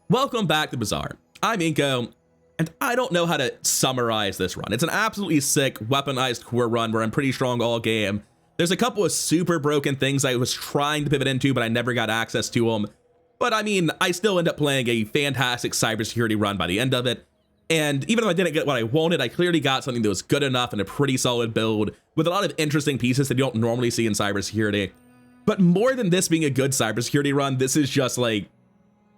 Welcome back to Bazaar. I'm Inko, and I don't know how to summarize this run. It's an absolutely sick weaponized core run where I'm pretty strong all game. There's a couple of super broken things I was trying to pivot into, but I never got access to them. But I mean, I still end up playing a fantastic cybersecurity run by the end of it. And even if I didn't get what I wanted, I clearly got something that was good enough and a pretty solid build with a lot of interesting pieces that you don't normally see in cybersecurity. But more than this being a good cybersecurity run, this is just like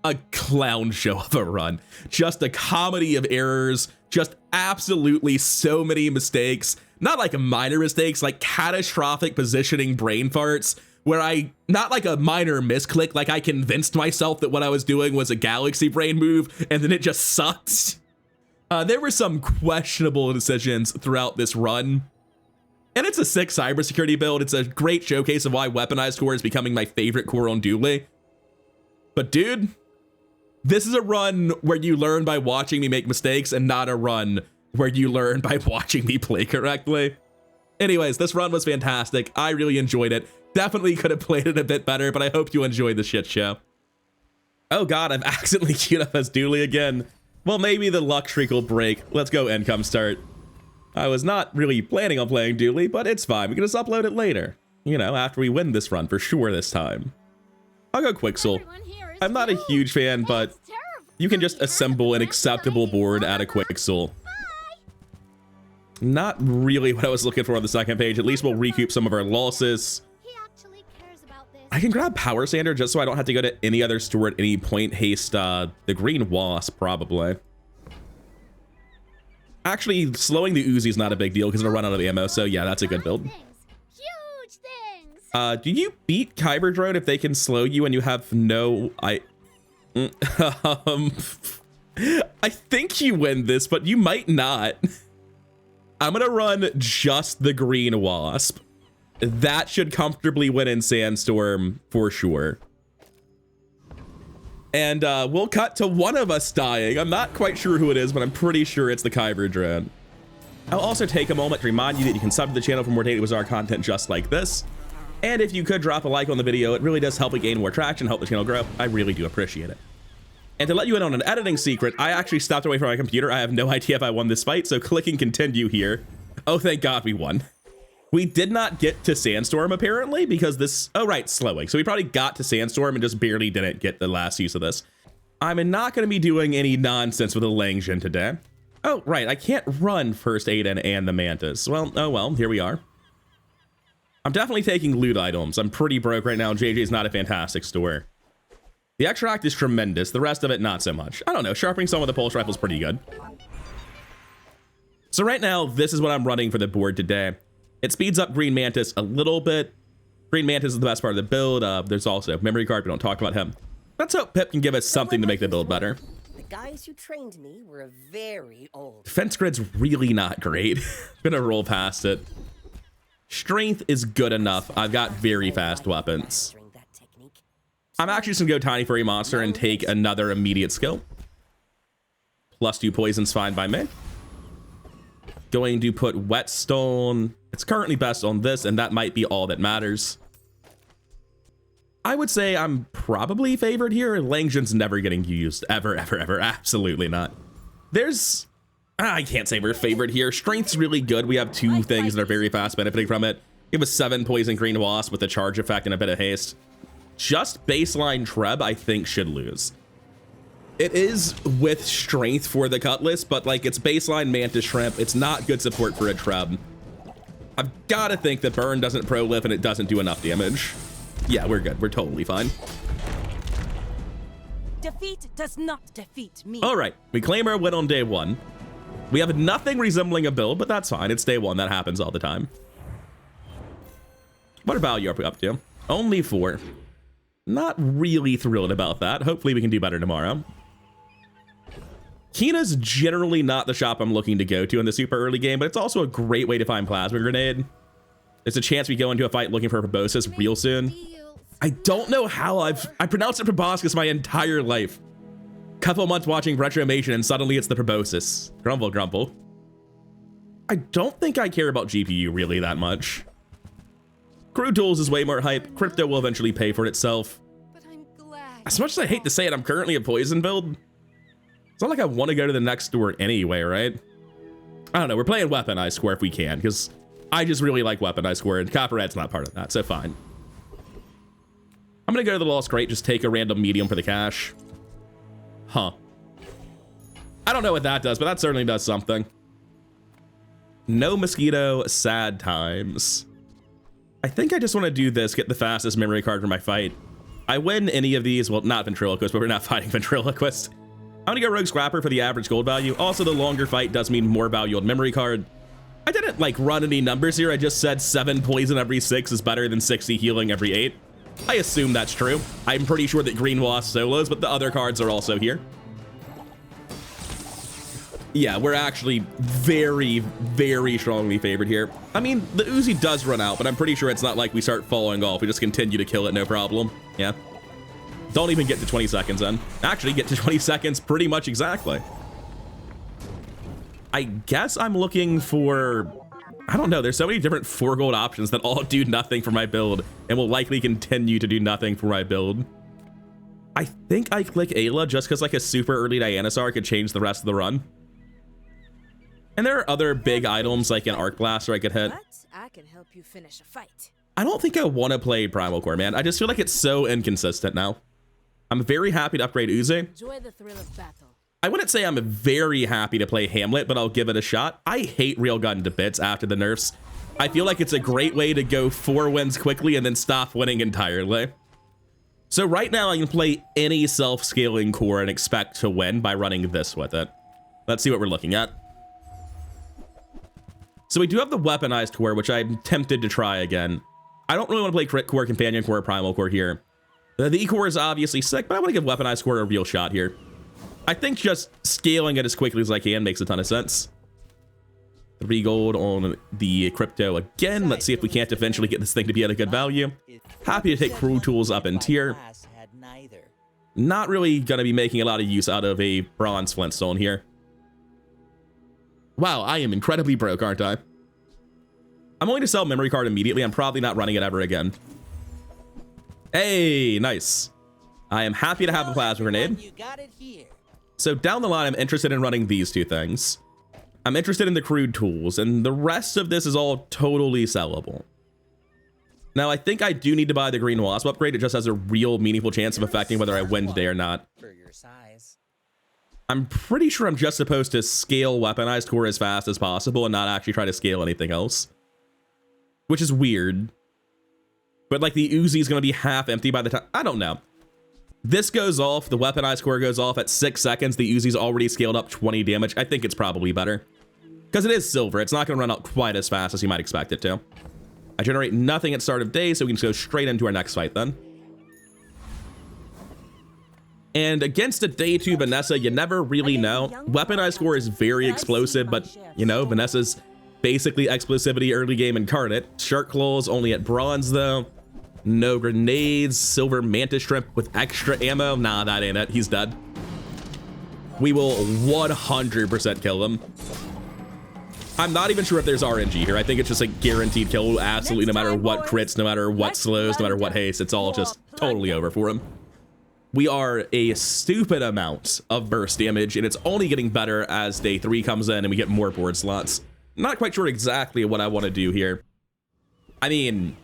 a clown show of a run. Just a comedy of errors, just absolutely so many mistakes. Not like minor mistakes, like catastrophic positioning brain farts, where not like a minor misclick, like I convinced myself that what I was doing was a galaxy brain move, and then it just sucked. There were some questionable decisions throughout this run, and it's a sick cybersecurity build. It's a great showcase of why weaponized core is becoming my favorite core on Dooley. But dude, this is a run where you learn by watching me make mistakes and not a run where you learn by watching me play correctly. Anyways, this run was fantastic. I really enjoyed it. Definitely could have played it a bit better, but I hope you enjoyed the shit show. Oh god, I've accidentally queued up as Dooley again. Well, maybe the luck streak will break. Let's go income start. I was not really planning on playing Dooley, but it's fine. We can just upload it later. You know, after we win this run for sure this time. I'll go Quixel. I'm not a huge fan, but you can just assemble an acceptable board at a Quixel. Not really what I was looking for on the second page. At least we'll recoup some of our losses. I can grab Power Sander just so I don't have to go to any other store at any point. Haste the Green Wasp, probably. Actually, slowing the Uzi is not a big deal because it'll run out of ammo, so yeah, that's a good build. Do you beat Kyber Drone if they can slow you and you have no... I think you win this, but you might not. I'm gonna run just the Green Wasp. That should comfortably win in Sandstorm for sure. And we'll cut to one of us dying. I'm not quite sure who it is, but I'm pretty sure it's the Kyber Drone. I'll also take a moment to remind you that you can sub to the channel for more Daily Bazaar content just like this. And if you could drop a like on the video, it really does help it gain more traction, help the channel grow. I really do appreciate it. And to let you in on an editing secret, I actually stopped away from my computer. I have no idea if I won this fight, so clicking continue here. Oh, thank God we won. We did not get to Sandstorm apparently because this, oh right, slowing. So we probably got to Sandstorm and just barely didn't get the last use of this. I'm not going to be doing any nonsense with a Langjin today. Oh, right, I can't run First Aiden and the Mantis. Well, oh well, here we are. I'm definitely taking loot items. I'm pretty broke right now. JJ's not a fantastic store. The extract is tremendous. The rest of it, not so much. I don't know. Sharpening some of the pulse rifle is pretty good. So right now, this is what I'm running for the board today. It speeds up Green Mantis a little bit. Green Mantis is the best part of the build. There's also Memory Card. We don't talk about him. Let's hope Pip can give us something to make the build better. The guys who trained me were very old. Defense grid's really not great. I'm gonna roll past it. Strength is good enough. I've got very fast weapons. I'm actually just gonna go Tiny Furry Monster and take another immediate skill. +2 poison's fine by me. Going to put Whetstone. It's currently best on this, and that might be all that matters. I would say I'm probably favored here. Langjin's never getting used. Ever, ever, ever. Absolutely not. There's... I can't say we're favored here. Strength's really good. We have two things that are very fast benefiting from it. It was 7 Poison Green Wasp with a charge effect and a bit of haste. Just baseline Treb, I think, should lose. It is with strength for the Cutlass, but like it's baseline Mantis Shrimp. It's not good support for a Treb. I've got to think that Burn doesn't prolif and it doesn't do enough damage. Yeah, we're good. We're totally fine. Defeat does not defeat me. All right, we claim our win on day one. We have nothing resembling a build, but that's fine. It's day one. That happens all the time. What value are we up to? Only 4. Not really thrilled about that. Hopefully we can do better tomorrow. Kina's generally not the shop I'm looking to go to in the super early game, but it's also a great way to find Plasma Grenade. There's a chance we go into a fight looking for Proboscis real soon. I don't know how I pronounced it Proboscis my entire life. Couple months watching Retromation and suddenly it's the Proboscis. Grumble, grumble. I don't think I care about GPU really that much. Crew Tools is way more hype. Crypto will eventually pay for itself. But I'm glad As much as I hate to say it, I'm currently a poison build. It's not like I want to go to the next store anyway, right? I don't know. We're playing weaponized square if we can, because I just really like weaponized square, and Copperhead's not part of that, so fine. I'm going to go to the Lost Crate, just take a random medium for the cash. Huh. I don't know what that does, but that certainly does something. No mosquito, sad times. I think I just want to do this, get the fastest memory card for my fight. I win any of these, well, not ventriloquist, but we're not fighting ventriloquist. I'm gonna go Rogue Scrapper for the average gold value. Also, the longer fight does mean more value on memory card. I didn't like run any numbers here. I just said 7 poison every 6 is better than 60 healing every 8. I assume that's true. I'm pretty sure that Green Wasp solos, but the other cards are also here. Yeah, we're actually very, very strongly favored here. I mean, the Uzi does run out, but I'm pretty sure it's not like we start falling off. We just continue to kill it, no problem. Yeah. Don't even get to 20 seconds then. Actually, get to 20 seconds pretty much exactly. I guess I'm looking for... I don't know. There's so many different 4 gold options that all do nothing for my build and will likely continue to do nothing for my build. I think I click Ayla just because like a super early Dianosaur could change the rest of the run. And there are other big items like an Arc Blaster I could hit. But I can help you finish a fight. I don't think I want to play Primal Core, man. I just feel like it's so inconsistent now. I'm very happy to upgrade Uzi. Enjoy the thrill of battle. I wouldn't say I'm very happy to play Hamlet, but I'll give it a shot. I hate Railgun to bits after the nerfs. I feel like it's a great way to go 4 wins quickly and then stop winning entirely. So right now I can play any self-scaling core and expect to win by running this with it. Let's see what we're looking at. So we do have the weaponized core, which I'm tempted to try again. I don't really want to play crit core, companion core, primal core here. The E-core is obviously sick, but I want to give weaponized core a real shot here. I think just scaling it as quickly as I can makes a ton of sense. 3 gold on the crypto again. Let's see if we can't eventually get this thing to be at a good value. Happy to take crew tools up in tier. Not really going to be making a lot of use out of a bronze flintstone here. Wow, I am incredibly broke, aren't I? I'm going to sell memory card immediately. I'm probably not running it ever again. Hey, nice. I am happy to have a plasma grenade. So down the line, I'm interested in running these 2 things. I'm interested in the crude tools, and the rest of this is all totally sellable. Now, I think I do need to buy the Green Wasp upgrade. It just has a real meaningful chance of affecting whether I win today or not. I'm pretty sure I'm just supposed to scale weaponized core as fast as possible and not actually try to scale anything else. Which is weird. But like the Uzi is going to be half empty by the time... I don't know. This goes off. The weaponized core goes off at 6 seconds. The Uzi's already scaled up 20 damage. I think it's probably better. Because it is silver. It's not going to run out quite as fast as you might expect it to. I generate nothing at start of day, so we can just go straight into our next fight then. And against a day 2 Vanessa, you never really know. Weaponized core is very explosive, but you know, Vanessa's basically explosivity early game incarnate. Shark Claws only at bronze though. No grenades. Silver Mantis Shrimp with extra ammo. Nah, that ain't it. He's dead. We will 100% kill him. I'm not even sure if there's RNG here. I think it's just like guaranteed kill absolutely no matter what crits, no matter what slows, no matter what haste. It's all just totally over for him. We are a stupid amount of burst damage, and it's only getting better as day 3 comes in and we get more board slots. Not quite sure exactly what I want to do here. I mean,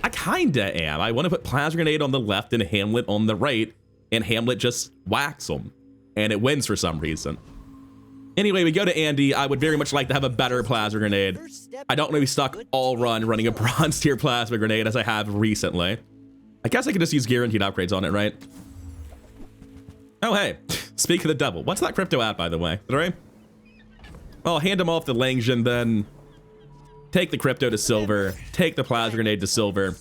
I kinda am. I want to put Plasma Grenade on the left and Hamlet on the right, and Hamlet just whacks them, and it wins for some reason. Anyway, we go to Andy. I would very much like to have a better Plasma Grenade. I don't want to be stuck all run running a bronze tier Plasma Grenade as I have recently. I guess I could just use guaranteed upgrades on it, right? Oh, hey, speak of the devil. What's that crypto at, by the way? Right? I'll hand him off the Langjin, then take the crypto to silver, take the plasma grenade to silver.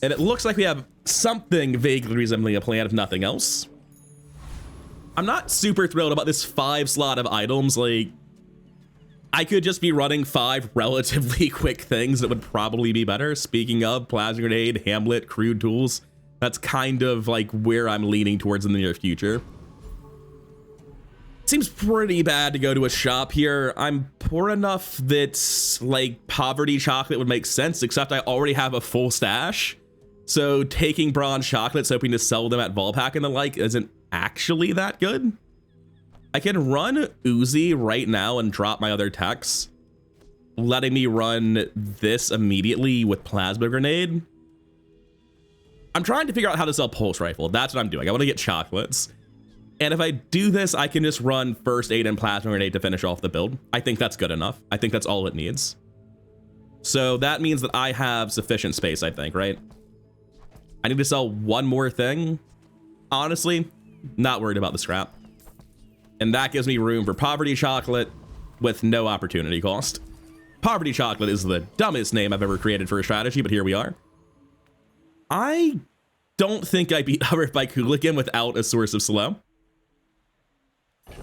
And it looks like we have something vaguely resembling a plan, if nothing else. I'm not super thrilled about this 5 slot of items. Like, I could just be running 5 relatively quick things that would probably be better. Speaking of plasma grenade, Hamlet, crude tools, that's kind of like where I'm leaning towards in the near future. Seems pretty bad to go to a shop here. I'm poor enough that like poverty chocolate would make sense, except I already have a full stash. So taking bronze chocolates, hoping to sell them at Volpack and the like, isn't actually that good. I can run Uzi right now and drop my other techs, letting me run this immediately with plasma grenade. I'm trying to figure out how to sell pulse rifle. That's what I'm doing. I want to get chocolates. And if I do this, I can just run first aid and plasma grenade to finish off the build. I think that's good enough. I think that's all it needs. So that means that I have sufficient space, I think, right? I need to sell one more thing. Honestly, not worried about the scrap. And that gives me room for poverty chocolate with no opportunity cost. Poverty chocolate is the dumbest name I've ever created for a strategy, but here we are. I don't think I beat Hover by Hooligan without a source of slow.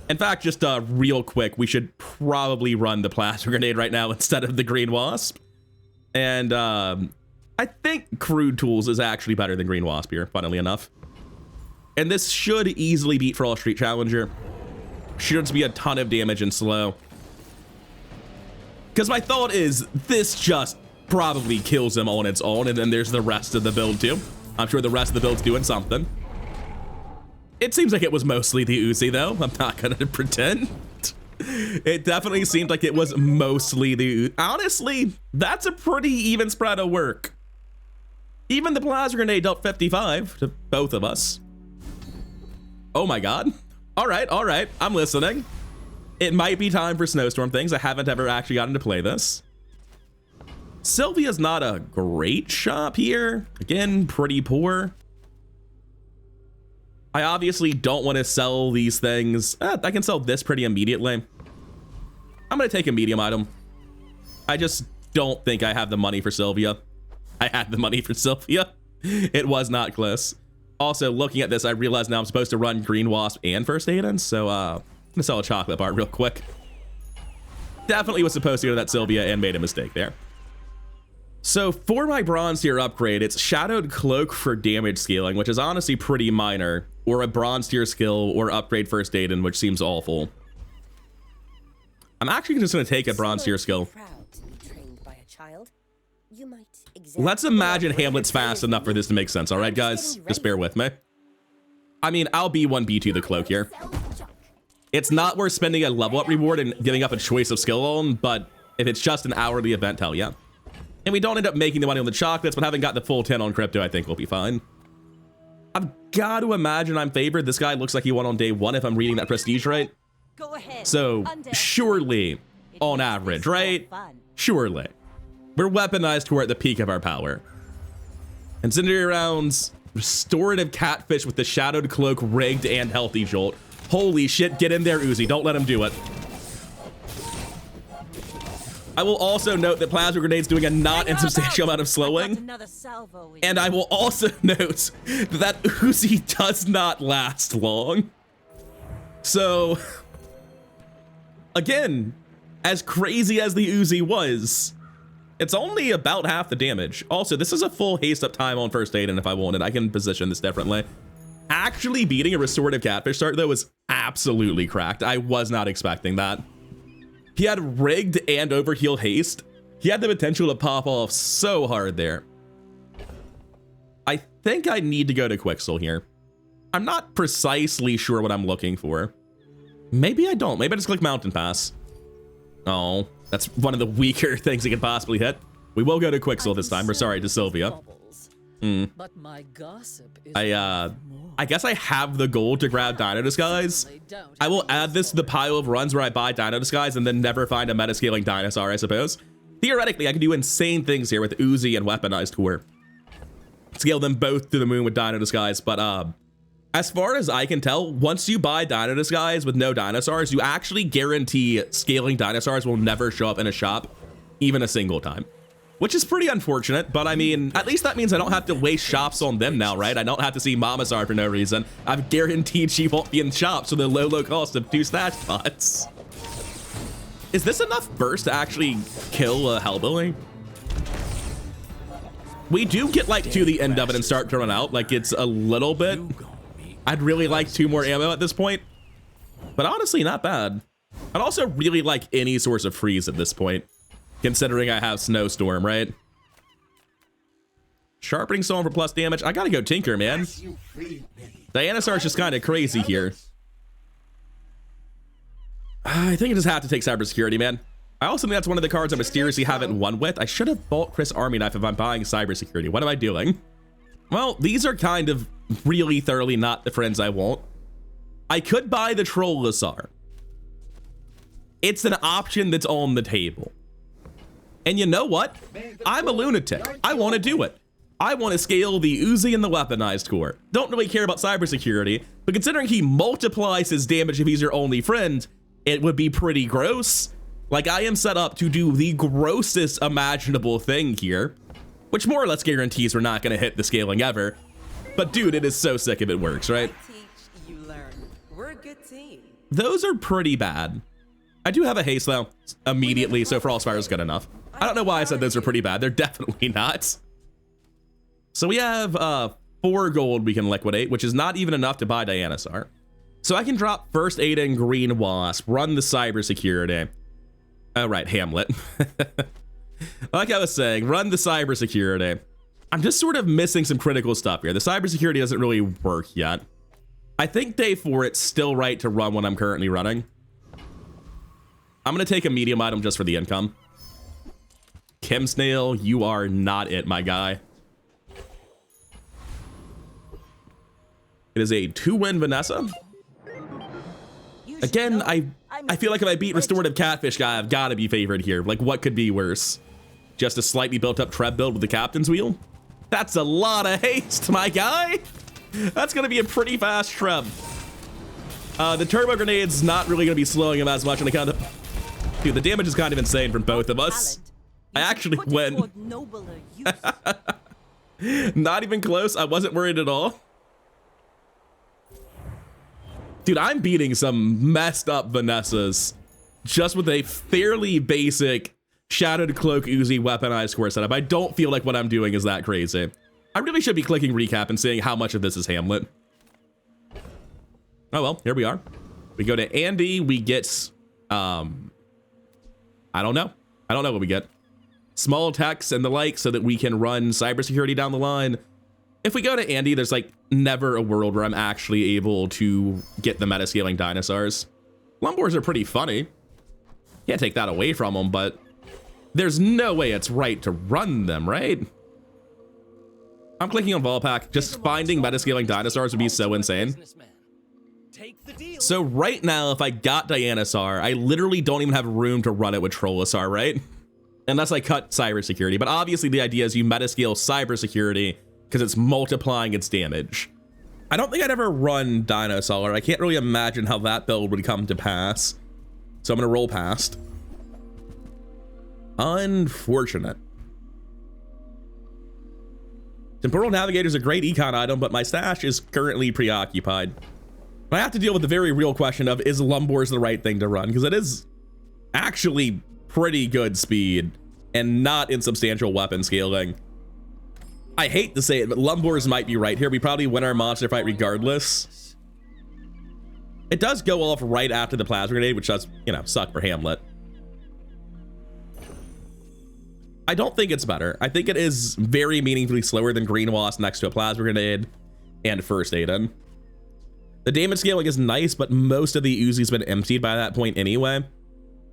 In fact, just real quick, we should probably run the plasma grenade right now instead of the green wasp. And I think crude tools is actually better than green wasp here, funnily enough. And this should easily beat Frost Street Challenger. Should just be a ton of damage and slow. Because my thought is this just probably kills him on its own, and then there's the rest of the build too. I'm sure the rest of the build's doing something. It seems like it was mostly the Uzi though. I'm not gonna pretend. It definitely seemed like it was mostly the Uzi. Honestly, that's a pretty even spread of work. Even the plasma grenade dealt 55 to both of us. Oh my god. All right, I'm listening. It might be time for snowstorm things. I haven't ever actually gotten to play this. Sylvia's not a great shop here. Again, pretty poor. I obviously don't want to sell these things. I can sell this pretty immediately. I'm gonna take a medium item. I just don't think I have the money for Sylvia. I had the money for Sylvia. It was not close. Also, looking at this, I realize now I'm supposed to run Green Wasp and First Aid in, so I'm gonna sell a chocolate bar real quick. Definitely was supposed to go to that Sylvia and made a mistake there. So for my bronze tier upgrade, it's Shadowed Cloak for damage scaling, which is honestly pretty minor, or a bronze tier skill, or upgrade First Aid in, which seems awful. I'm actually just gonna take a bronze tier skill. Let's imagine Hamlet's fast enough for this to make sense, all right, guys? Just bear with me. I mean, I'll B1, B2 the cloak here. It's not worth spending a level up reward and giving up a choice of skill on, but if it's just an hourly event, hell yeah. And we don't end up making the money on the chocolates, but having got the full 10 on crypto, I think we'll be fine. I've got to imagine I'm favored. This guy looks like he won on day one if I'm reading that prestige right. Go ahead. So surely, on average, right? Surely. We're weaponized. We're at the peak of our power. Incendiary rounds, restorative catfish with the shadowed cloak, rigged, and healthy jolt. Holy shit, get in there, Uzi. Don't let him do it. I will also note that plasma grenade's doing a not insubstantial amount of slowing. And I will also note that Uzi does not last long. So, again, as crazy as the Uzi was, it's only about half the damage. Also, this is a full haste up time on First Aid, and if I wanted, I can position this differently. Actually beating a restorative catfish start, though, was absolutely cracked. I was not expecting that. He had rigged and overheal haste. He had the potential to pop off so hard there. I think I need to go to Quixel here. I'm not precisely sure what I'm looking for. Maybe I don't. Maybe I just click Mountain Pass. Oh, that's one of the weaker things he could possibly hit. We will go to Quixel this time. We're sorry to Sylvia. But my gossip is I guess I have the goal to grab Dino Disguise. I will add this to the pile of runs where I buy Dino Disguise and then never find a meta-scaling dinosaur, I suppose. Theoretically, I can do insane things here with Uzi and Weaponized Core. Scale them both to the moon with Dino Disguise, but as far as I can tell, once you buy Dino Disguise with no dinosaurs, you actually guarantee scaling dinosaurs will never show up in a shop, even a single time. Which is pretty unfortunate, but I mean, at least that means I don't have to waste shops on them now, right? I don't have to see Mamazar for no reason. I've guaranteed she won't be in shops for the low cost of 2 stash spots. Is this enough burst to actually kill a Hellbilly? We do get like to the end of it and start to run out. Like it's a little bit. I'd really like 2 more ammo at this point, but honestly, not bad. I'd also really like any source of freeze at this point, considering I have Snowstorm, right? Sharpening Stone for plus damage. I gotta go Tinker, man. Dianasar's just kind of crazy here. I think I just have to take Cybersecurity, man. I also think that's one of the cards I mysteriously haven't won with. I should have bought Chris Army Knife if I'm buying Cybersecurity. What am I doing? Well, these are kind of really thoroughly not the friends I want. I could buy the Trollosaur. It's an option that's on the table. And you know what? I'm a lunatic. I want to do it. I want to scale the Uzi and the weaponized core. Don't really care about Cybersecurity, but considering he multiplies his damage if he's your only friend, it would be pretty gross. Like, I am set up to do the grossest imaginable thing here, which more or less guarantees we're not going to hit the scaling ever. But dude, it is so sick if it works, right? Teach, you learn. We're a good team. Those are pretty bad. I do have a haste though, immediately, so Frostfire is good enough. I don't know why I said those are pretty bad. They're definitely not. So we have 4 gold we can liquidate, which is not even enough to buy Dianasar. So I can drop First Aid and Green Wasp, run the Cybersecurity. Oh, right, Hamlet. Like I was saying, run the Cybersecurity. I'm just sort of missing some critical stuff here. The Cybersecurity doesn't really work yet. I think day 4, it's still right to run what I'm currently running. I'm going to take a medium item just for the income. Kim Snail, you are not it, my guy. It is a 2-win Vanessa. Again, I feel like if I beat Restorative Catfish guy, I've got to be favored here. Like, what could be worse? Just a slightly built up Treb build with the Captain's Wheel? That's a lot of haste, my guy. That's going to be a pretty fast Treb. The Turbo Grenade's not really going to be slowing him as much on account of... Dude, the damage is kind of insane from both of us. I actually win. Not even close. I wasn't worried at all. Dude, I'm beating some messed up Vanessas just with a fairly basic Shadowed Cloak Uzi weaponized core setup. I don't feel like what I'm doing is that crazy. I really should be clicking recap and seeing how much of this is Hamlet. Oh well, here we are. We go to Andy, we get, I don't know what we get. Small techs and the like so that we can run Cybersecurity down the line. If we go to Andy, there's like never a world where I'm actually able to get the meta-scaling dinosaurs. Lumbors are pretty funny. Can't take that away from them, but there's no way it's right to run them, right? I'm clicking on Volpack. Just finding meta-scaling dinosaurs would be so insane. So right now, if I got Dianasar, I literally don't even have room to run it with Trollosaur, right? Unless I cut Cybersecurity. But obviously the idea is you meta-scale Cybersecurity because it's multiplying its damage. I don't think I'd ever run Dinosaur. I can't really imagine how that build would come to pass. So I'm gonna roll past. Unfortunate. Temporal Navigator is a great econ item, but my stash is currently preoccupied. I have to deal with the very real question of, is Lumbors the right thing to run? Because it is actually pretty good speed and not insubstantial weapon scaling. I hate to say it, but Lumbors might be right here. We probably win our monster fight regardless. It does go off right after the Plasma Grenade, which does, you know, suck for Hamlet. I don't think it's better. I think it is very meaningfully slower than Green Wasp next to a Plasma Grenade and First Aid. The damage scaling is nice, but most of the Uzi's been emptied by that point anyway.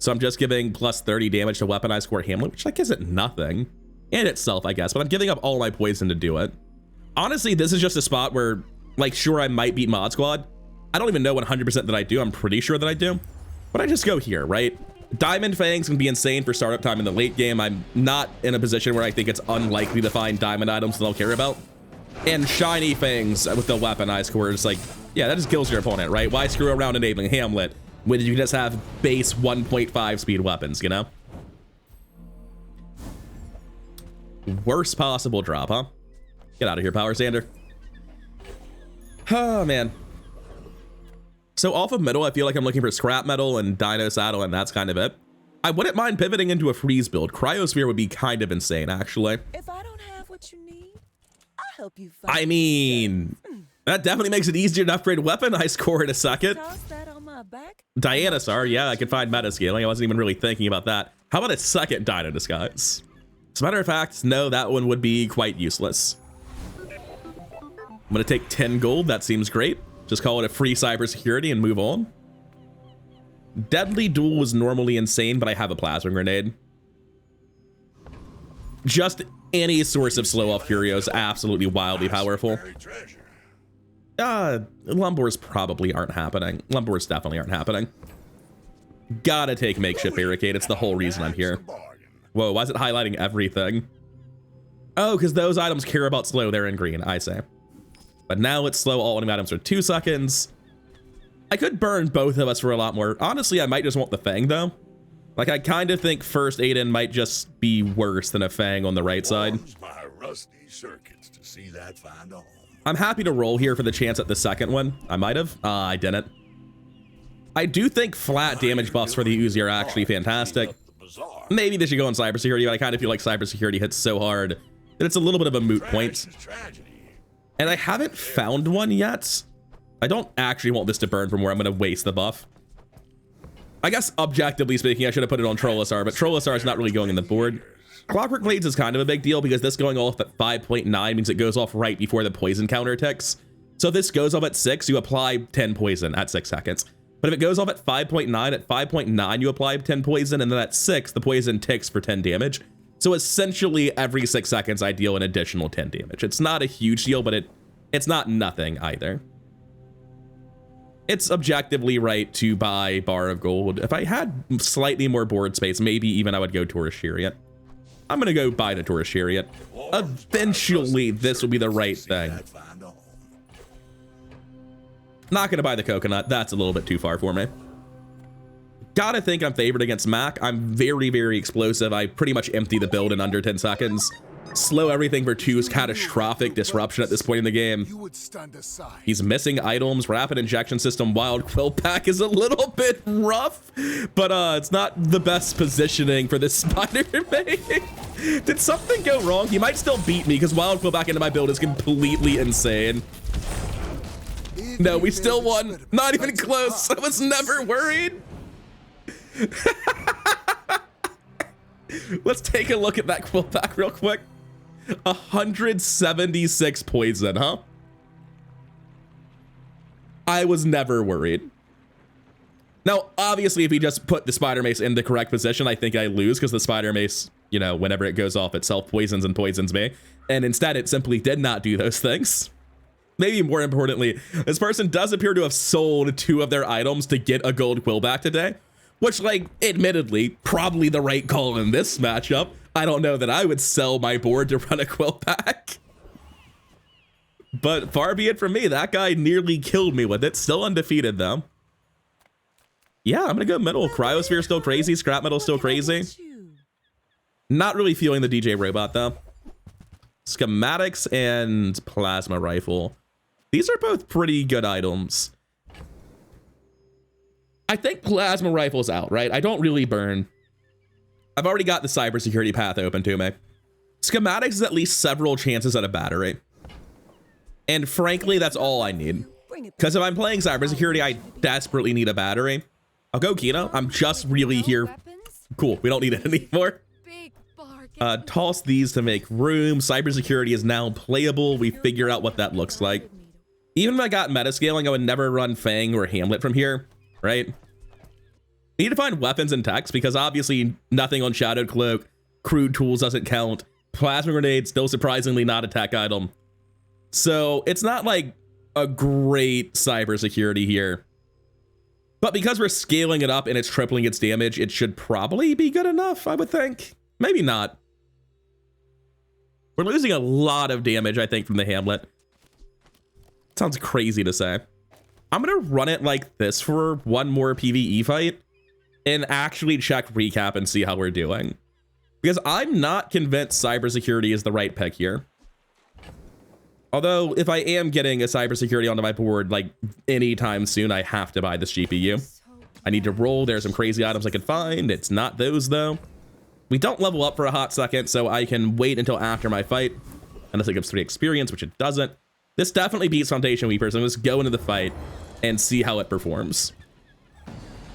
So I'm just giving plus 30 damage to weaponized core Hamlet, which like isn't nothing. And itself, I guess, but I'm giving up all my poison to do it. Honestly, this is just a spot where, like, sure, I might beat Mod Squad. I don't even know 100% that I do. I'm pretty sure that I do. But I just go here, right? Diamond Fangs can be insane for startup time in the late game. I'm not in a position where I think it's unlikely to find diamond items that I'll care about. And Shiny Fangs with the weaponized core is like, yeah, that just kills your opponent, right? Why screw around enabling Hamlet when you just have base 1.5 speed weapons, you know? Worst possible drop, huh? Get out of here, Power Sander. Oh, man. So off of middle, I feel like I'm looking for scrap metal and dino saddle, and that's kind of it. I wouldn't mind pivoting into a freeze build. Cryosphere would be kind of insane, actually. If I don't have what you need, I'll help you find I mean, that definitely makes it easier to upgrade weaponized core in a second. Toss that on my back. Dianasar, yeah, I could find meta scaling. I wasn't even really thinking about that. How about a second Dino Disguise? As a matter of fact, no, that one would be quite useless. I'm gonna take 10 gold. That seems great. Just call it a free cybersecurity and move on. Deadly Duel was normally insane, but I have a plasma grenade. Just any source of slow off curios, absolutely wildly powerful. Lumbors probably aren't happening. Lumbors definitely aren't happening. Gotta take makeshift barricade. It's the whole reason I'm here. Whoa, why is it highlighting everything? Oh, because those items care about slow. They're in green, I say. But now it's slow. All enemy items are 2 seconds. I could burn both of us for a lot more. Honestly, I might just want the Fang, though. Like, I kind of think first Aiden might just be worse than a Fang on the right side. I'm happy to roll here for the chance at the second one. I might have. I didn't. I do think flat damage buffs for the Uzi are actually fantastic. Maybe they should go on cybersecurity, but I kind of feel like cybersecurity hits so hard that it's a little bit of a moot point. And I haven't found one yet. I don't actually want this to burn for more. I'm going to waste the buff. I guess objectively speaking, I should have put it on Trollosaur, but Trollosaur is not really going in the board. Clockwork Blades is kind of a big deal because this going off at 5.9 means it goes off right before the poison counter ticks. So if this goes off at 6, you apply 10 poison at 6 seconds. But if it goes off at 5.9, at 5.9 you apply 10 poison, and then at 6 the poison ticks for 10 damage. So essentially every 6 seconds I deal an additional 10 damage. It's not a huge deal, but it's not nothing either. It's objectively right to buy Bar of Gold. If I had slightly more board space, maybe even I would go Taurus Chariot. I'm gonna go buy the Taurus Chariot. Eventually this will be the right thing. Not gonna buy the Coconut. That's a little bit too far for me. Gotta think I'm favored against Mac. I'm very, very explosive. I pretty much empty the build in under 10 seconds. Slow everything for 2 is catastrophic disruption at this point in the game. He's missing items. Rapid injection system. Wild Quill Pack is a little bit rough, but it's not the best positioning for this Spider-Man. Did something go wrong? He might still beat me because Wild Quill Pack into my build is completely insane. No, we still won. Not even close. I was never worried. Let's take a look at that Quill Pack real quick. 176 poison, huh? I was never worried. Now, obviously, if he just put the Spider Mace in the correct position, I think I lose because the Spider Mace, you know, whenever it goes off, it self-poisons and poisons me. And instead, it simply did not do those things. Maybe more importantly, this person does appear to have sold 2 of their items to get a gold quill back today, which, like, admittedly, probably the right call in this matchup. I don't know that I would sell my board to run a quill pack. But far be it from me. That guy nearly killed me with it. Still undefeated, though. Yeah, I'm gonna go middle. Cryosphere still crazy. Scrap metal still crazy. Not really feeling the DJ robot, though. Schematics and plasma rifle. These are both pretty good items. I think plasma rifle's out, right? I don't really burn. I've already got the cybersecurity path open to me. Schematics is at least several chances at a battery. And frankly, that's all I need. Because if I'm playing cybersecurity, I desperately need a battery. I'll go Kino. I'm just really here. Cool, we don't need it anymore. Toss these to make room. Cybersecurity is now playable. We figure out what that looks like. Even if I got meta scaling, I would never run Fang or Hamlet from here, right? We need to find weapons and techs because obviously nothing on Shadowed Cloak. Crude tools doesn't count. Plasma grenade, still surprisingly not a tech item. So it's not like a great cybersecurity here. But because we're scaling it up and it's tripling its damage, it should probably be good enough, I would think. Maybe not. We're losing a lot of damage, I think, from the Hamlet. Sounds crazy to say. I'm gonna run it like this for one more PvE fight and actually check recap and see how we're doing. Because I'm not convinced cybersecurity is the right pick here. Although, if I am getting a cybersecurity onto my board, like, anytime soon, I have to buy this GPU. I need to roll. There's some crazy items I can find. It's not those, though. We don't level up for a hot second, so I can wait until after my fight. Unless it gives 3 experience, which it doesn't. This definitely beats Foundation Weeper, so I'm just go into the fight and see how it performs.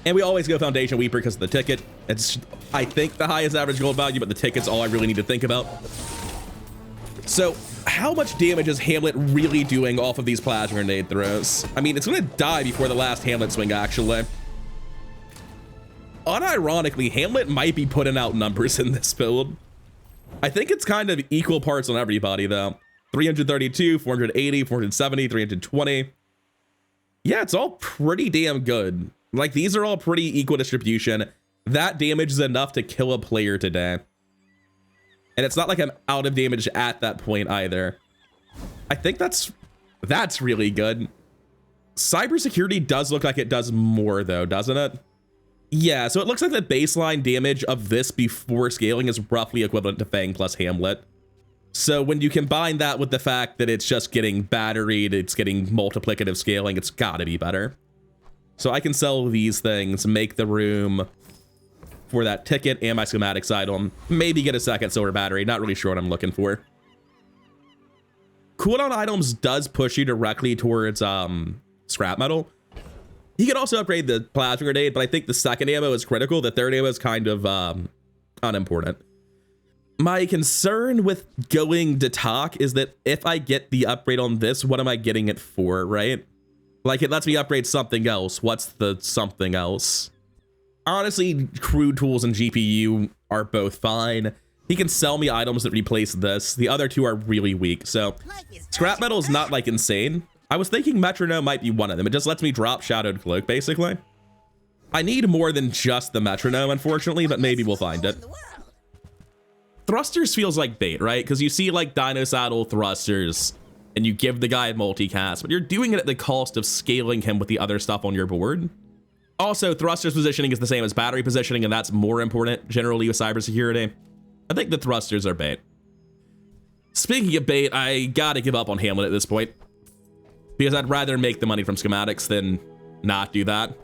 And we always go Foundation Weeper because of the ticket. It's, I think, the highest average gold value, but the ticket's all I really need to think about. So how much damage is Hamlet really doing off of these plasma grenade throws? I mean, it's gonna die before the last Hamlet swing, actually. Unironically, Hamlet might be putting out numbers in this build. I think it's kind of equal parts on everybody, though. 332, 480, 470, 320. Yeah, it's all pretty damn good. Like, these are all pretty equal distribution. That damage is enough to kill a player today. And it's not like I'm out of damage at that point either. I think that's really good. Cybersecurity does look like it does more, though, doesn't it? Yeah, so it looks like the baseline damage of this before scaling is roughly equivalent to Fang plus Hamlet. So when you combine that with the fact that it's just getting batteried, it's getting multiplicative scaling, it's gotta be better. So I can sell these things, make the room for that ticket and my schematics item, maybe get a second silver battery, not really sure what I'm looking for. Cooldown items does push you directly towards scrap metal. You can also upgrade the plasma grenade, but I think the second ammo is critical. The third ammo is kind of unimportant. My concern with going to talk is that if I get the upgrade on this, what am I getting it for, right? Like, it lets me upgrade something else. What's the something else? Honestly, crude tools and GPU are both fine. He can sell me items that replace this. The other two are really weak, so scrap metal is not like insane. I was thinking metronome might be one of them. It just lets me drop shadowed cloak, basically. I need more than just the metronome, unfortunately, but maybe we'll find it. Thrusters feels like bait, right? Because you see like Dino Saddle thrusters and you give the guy multicast, but you're doing it at the cost of scaling him with the other stuff on your board. Also, thrusters positioning is the same as battery positioning, and that's more important generally with cybersecurity. I think the thrusters are bait. Speaking of bait, I gotta give up on Hamlet at this point, because I'd rather make the money from schematics than not do that.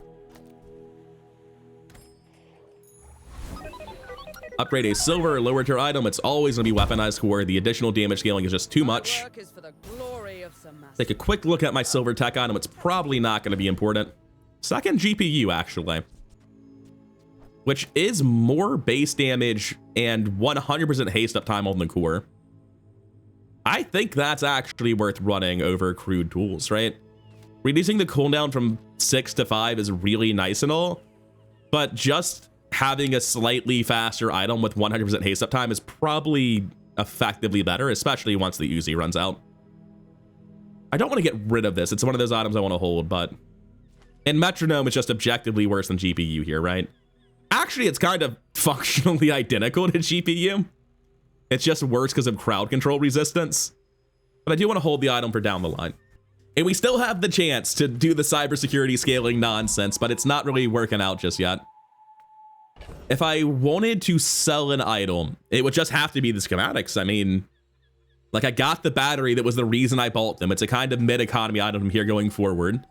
Upgrade a silver or lower tier item. It's always gonna be weaponized core. The additional damage scaling is just too much. Take a quick look at my silver tech item. It's probably not gonna be important. Second GPU, actually, which is more base damage and 100% haste uptime on the core. I think that's actually worth running over crude tools, right? Reducing the cooldown from 6 to 5 is really nice and all, but just having a slightly faster item with 100% haste uptime is probably effectively better, especially once the Uzi runs out. I don't want to get rid of this. It's one of those items I want to hold, but... And metronome is just objectively worse than GPU here, right? Actually, it's kind of functionally identical to GPU. It's just worse because of crowd control resistance. But I do want to hold the item for down the line. And we still have the chance to do the cybersecurity scaling nonsense, but it's not really working out just yet. If I wanted to sell an item, it would just have to be the schematics. I mean, like, I got the battery that was the reason I bought them. It's a kind of mid-economy item from here going forward.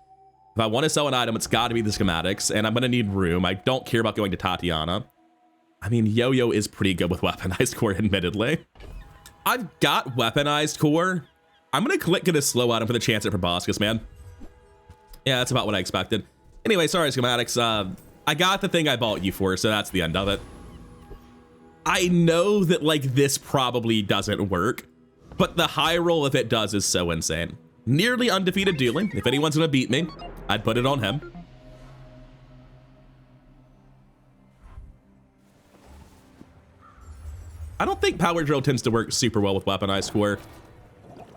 If I want to sell an item, it's got to be the schematics, and I'm going to need room. I don't care about going to Tatiana. I mean, Yo-Yo is pretty good with weaponized core, admittedly. I've got weaponized core. I'm going to click get a slow item for the chance at proboscis, man. Yeah, that's about what I expected. Anyway, sorry, schematics. I got the thing I bought you for, so that's the end of it. I know that, like, this probably doesn't work, but the high roll, if it does, is so insane. Nearly undefeated dueling. If anyone's going to beat me, I'd put it on him. I don't think Power Drill tends to work super well with weaponized core.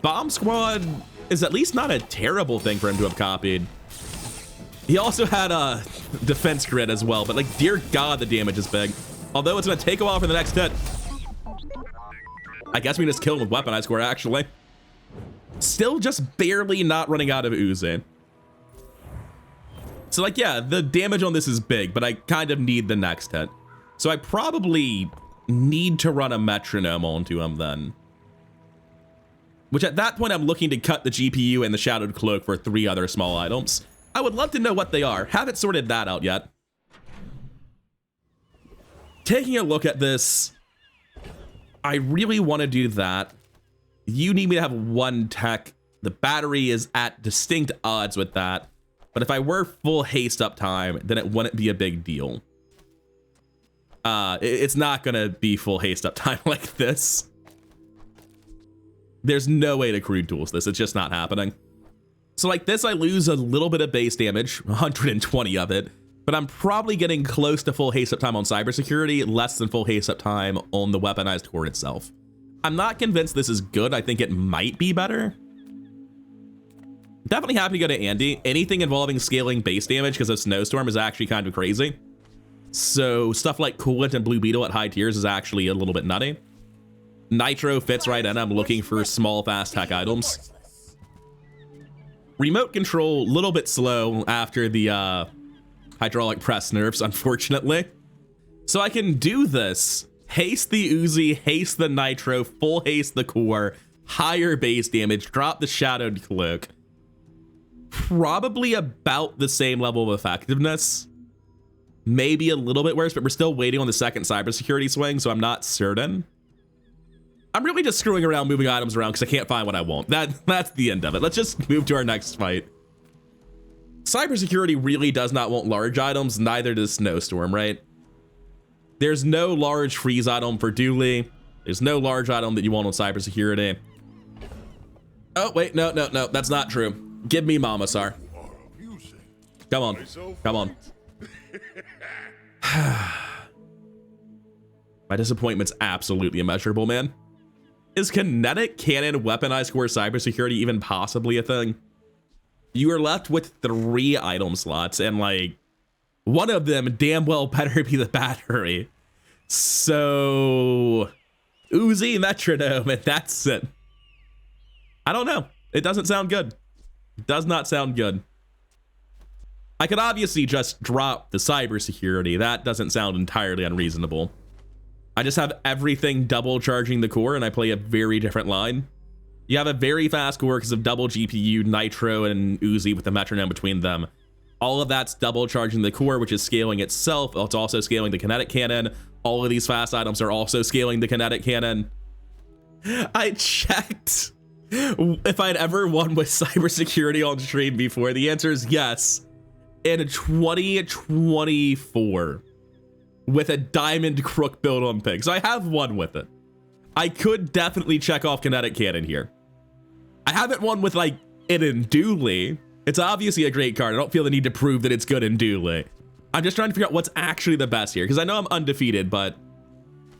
Bomb Squad is at least not a terrible thing for him to have copied. He also had a defense grid as well, but like, dear God, the damage is big. Although it's going to take a while for the next hit. I guess we just kill him with weaponized core, actually. Still just barely not running out of Uzi. So like, yeah, the damage on this is big, but I kind of need the next hit. So I probably need to run a metronome onto him then. Which at that point, I'm looking to cut the GPU and the Shadowed Cloak for 3 other small items. I would love to know what they are. Haven't sorted that out yet. Taking a look at this, I really want to do that. You need me to have 1 tech. The battery is at distinct odds with that. But if I were full haste uptime, then it wouldn't be a big deal. It's not going to be full haste uptime like this. There's no way to crude tools this. It's just not happening. So like this, I lose a little bit of base damage, 120 of it, but I'm probably getting close to full haste up time on cybersecurity, less than full haste up time on the weaponized core itself. I'm not convinced this is good. I think it might be better. Definitely happy to go to Andy. Anything involving scaling base damage because of Snowstorm is actually kind of crazy. So stuff like Coolant and Blue Beetle at high tiers is actually a little bit nutty. Nitro fits right in. I'm looking for small, fast tech items. Remote control, a little bit slow after the hydraulic press nerfs, unfortunately. So I can do this. Haste the Uzi, haste the Nitro, full haste the core, higher base damage, drop the Shadowed Cloak. Probably about the same level of effectiveness. Maybe a little bit worse, but we're still waiting on the second cybersecurity swing, so I'm not certain. I'm really just screwing around, moving items around because I can't find what I want. That's the end of it. Let's just move to our next fight. Cybersecurity really does not want large items, neither does Snowstorm, right? There's no large freeze item for Dooley. There's no large item that you want on cybersecurity. Oh, wait, no, that's not true. Give me Mamasar. Come on, come on. My disappointment's absolutely immeasurable, man. Is kinetic cannon weaponized core cybersecurity even possibly a thing? You are left with 3 item slots, and like one of them damn well better be the battery. So Uzi, metronome, and that's it. I don't know. It doesn't sound good. It does not sound good. I could obviously just drop the cybersecurity. That doesn't sound entirely unreasonable. I just have everything double charging the core and I play a very different line. You have a very fast core because of double GPU, Nitro, and Uzi with the metronome between them. All of that's double charging the core, which is scaling itself. It's also scaling the kinetic cannon. All of these fast items are also scaling the kinetic cannon. I checked if I'd ever won with cybersecurity on stream before. The answer is yes. In 2024 with a diamond crook build on pig. So I have won with it. I could definitely check off kinetic cannon here. I haven't won with like it in Dooley. It's obviously a great card. I don't feel the need to prove that it's good in Dooley. I'm just trying to figure out what's actually the best here because I know I'm undefeated, but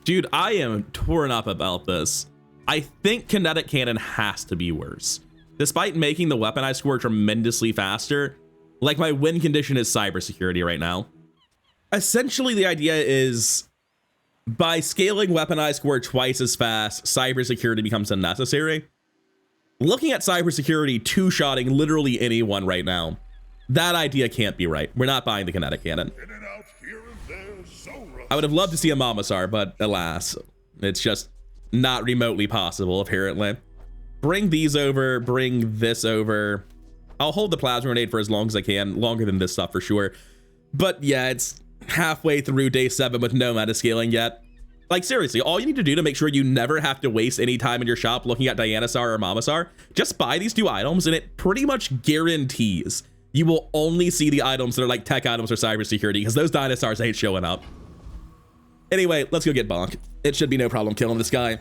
dude, I am torn up about this. I think kinetic cannon has to be worse. Despite making the weaponized score tremendously faster, like my win condition is cybersecurity right now. Essentially, the idea is by scaling weaponized score twice as fast, cybersecurity becomes unnecessary. Looking at cybersecurity two-shotting literally anyone right now, that idea can't be right. We're not buying the kinetic cannon. I would have loved to see a Mamasar, but alas, it's just not remotely possible, apparently. Bring these over, bring this over. I'll hold the plasma grenade for as long as I can, longer than this stuff for sure. But yeah, it's halfway through day 7 with no meta scaling yet. Like seriously, all you need to do to make sure you never have to waste any time in your shop looking at Dianasar or Mamasar, just buy these 2 items and it pretty much guarantees you will only see the items that are like tech items or cybersecurity because those Dinosaurs ain't showing up. Anyway, let's go get Bonk. It should be no problem killing this guy.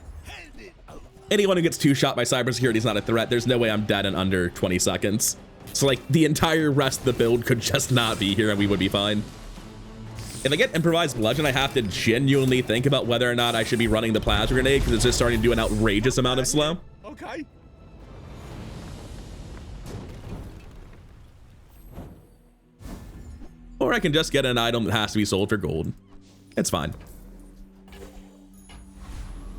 Anyone who gets 2-shot by cybersecurity is not a threat. There's no way I'm dead in under 20 seconds. So like the entire rest of the build could just not be here and we would be fine. If I get improvised bludgeon, I have to genuinely think about whether or not I should be running the plasma grenade because it's just starting to do an outrageous amount of slow. Okay. Or I can just get an item that has to be sold for gold. It's fine.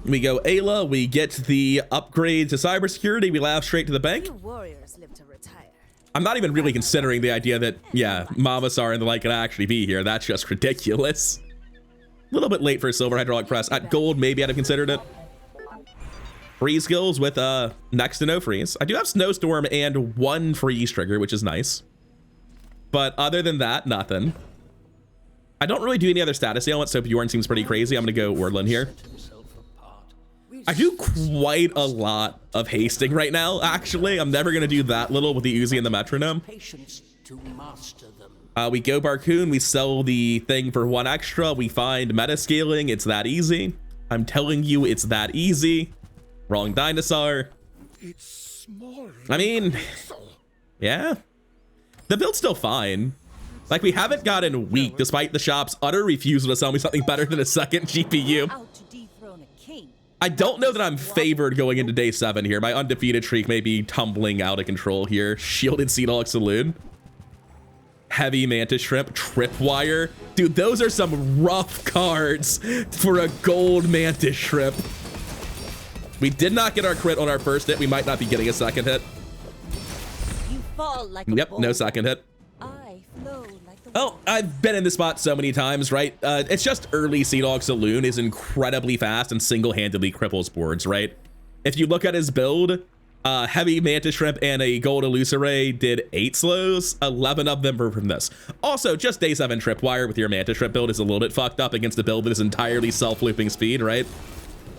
We go Ayla, we get the upgrade to cybersecurity, we laugh straight to the bank. Few warriors live to retire. I'm not even really considering the idea that, yeah, Mamasar and the like could actually be here. That's just ridiculous. A little bit late for a silver hydraulic press. At gold, maybe I'd have considered it. Freeze skills with next to no freeze. I do have Snowstorm and 1 freeze trigger, which is nice. But other than that, nothing. I don't really do any other status ailments, so Bjorn seems pretty crazy. I'm gonna go Orlin here. I do quite a lot of hasting right now, actually. I'm never going to do that little with the Uzi and the metronome. We go Barcoon, we sell the thing for 1 extra, we find meta scaling, it's that easy. I'm telling you, it's that easy. Wrong Dinosaur. It's small. I mean, yeah. The build's still fine. Like, we haven't gotten weak despite the shop's utter refusal to sell me something better than a second GPU. Out to dethrone a king. I don't know that I'm favored going into day 7 here. My undefeated streak may be tumbling out of control here. Shielded Sea Dog Saloon. Heavy Mantis Shrimp. Tripwire. Dude, those are some rough cards for a gold Mantis Shrimp. We did not get our crit on our first hit. We might not be getting a second hit. You fall like a Yep, no boulder. second hit. I flow like the Oh, I've been in this spot so many times, right? It's just early Sea Dog Saloon is incredibly fast and single-handedly cripples boards, right? If you look at his build, Heavy Mantis Shrimp and a Gold Illusoray did 8 slows. 11 of them were from this. Also, just day 7 Tripwire with your Mantis Shrimp build is a little bit fucked up against a build that is entirely self-looping speed, right?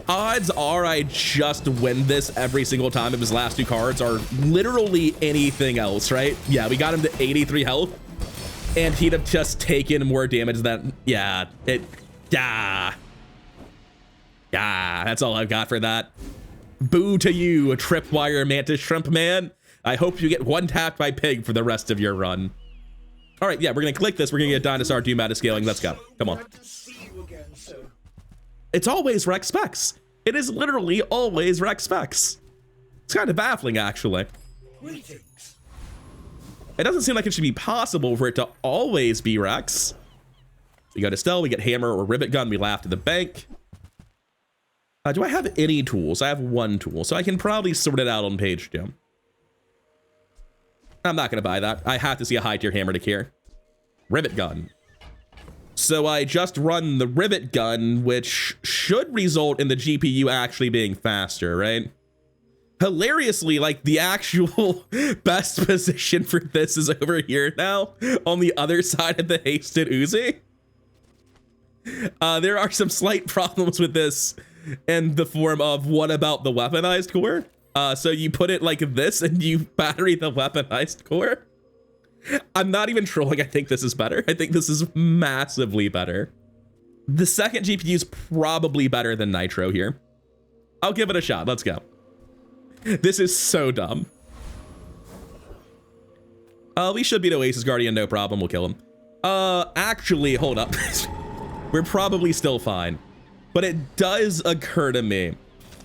Odds are I just win this every single time if his last 2 cards are literally anything else, right? Yeah, we got him to 83 health. And he'd have just taken more damage than, yeah, that's all I've got for that. Boo to you, a Tripwire Mantis Shrimp man. I hope you get one tapped by Pig for the rest of your run. All right, yeah, we're gonna click this. We're gonna get Dinosaur do meta scaling. Let's go. Come on. It's always rec specs. It is literally always rec specs. It's kind of baffling, actually. It doesn't seem like it should be possible for it to always be Rex. We go to Stell, we get Hammer or Rivet Gun, we laugh to the bank. Do I have any tools? I have 1 tool, so I can probably sort it out on page 2. I'm not gonna buy that. I have to see a high tier hammer to care. Rivet Gun. So I just run the Rivet Gun, which should result in the GPU actually being faster, right? Hilariously, like, the actual best position for this is over here now on the other side of the hasted Uzi. There are some slight problems with this in the form of what about the weaponized core? So you put it like this and you battery the weaponized core. I'm not even trolling. I think this is better. I think this is massively better. The second GPU is probably better than Nitro here. I'll give it a shot. Let's go. This is so dumb. We should beat Oasis Guardian, no problem. We'll kill him. Actually, hold up. We're probably still fine. But it does occur to me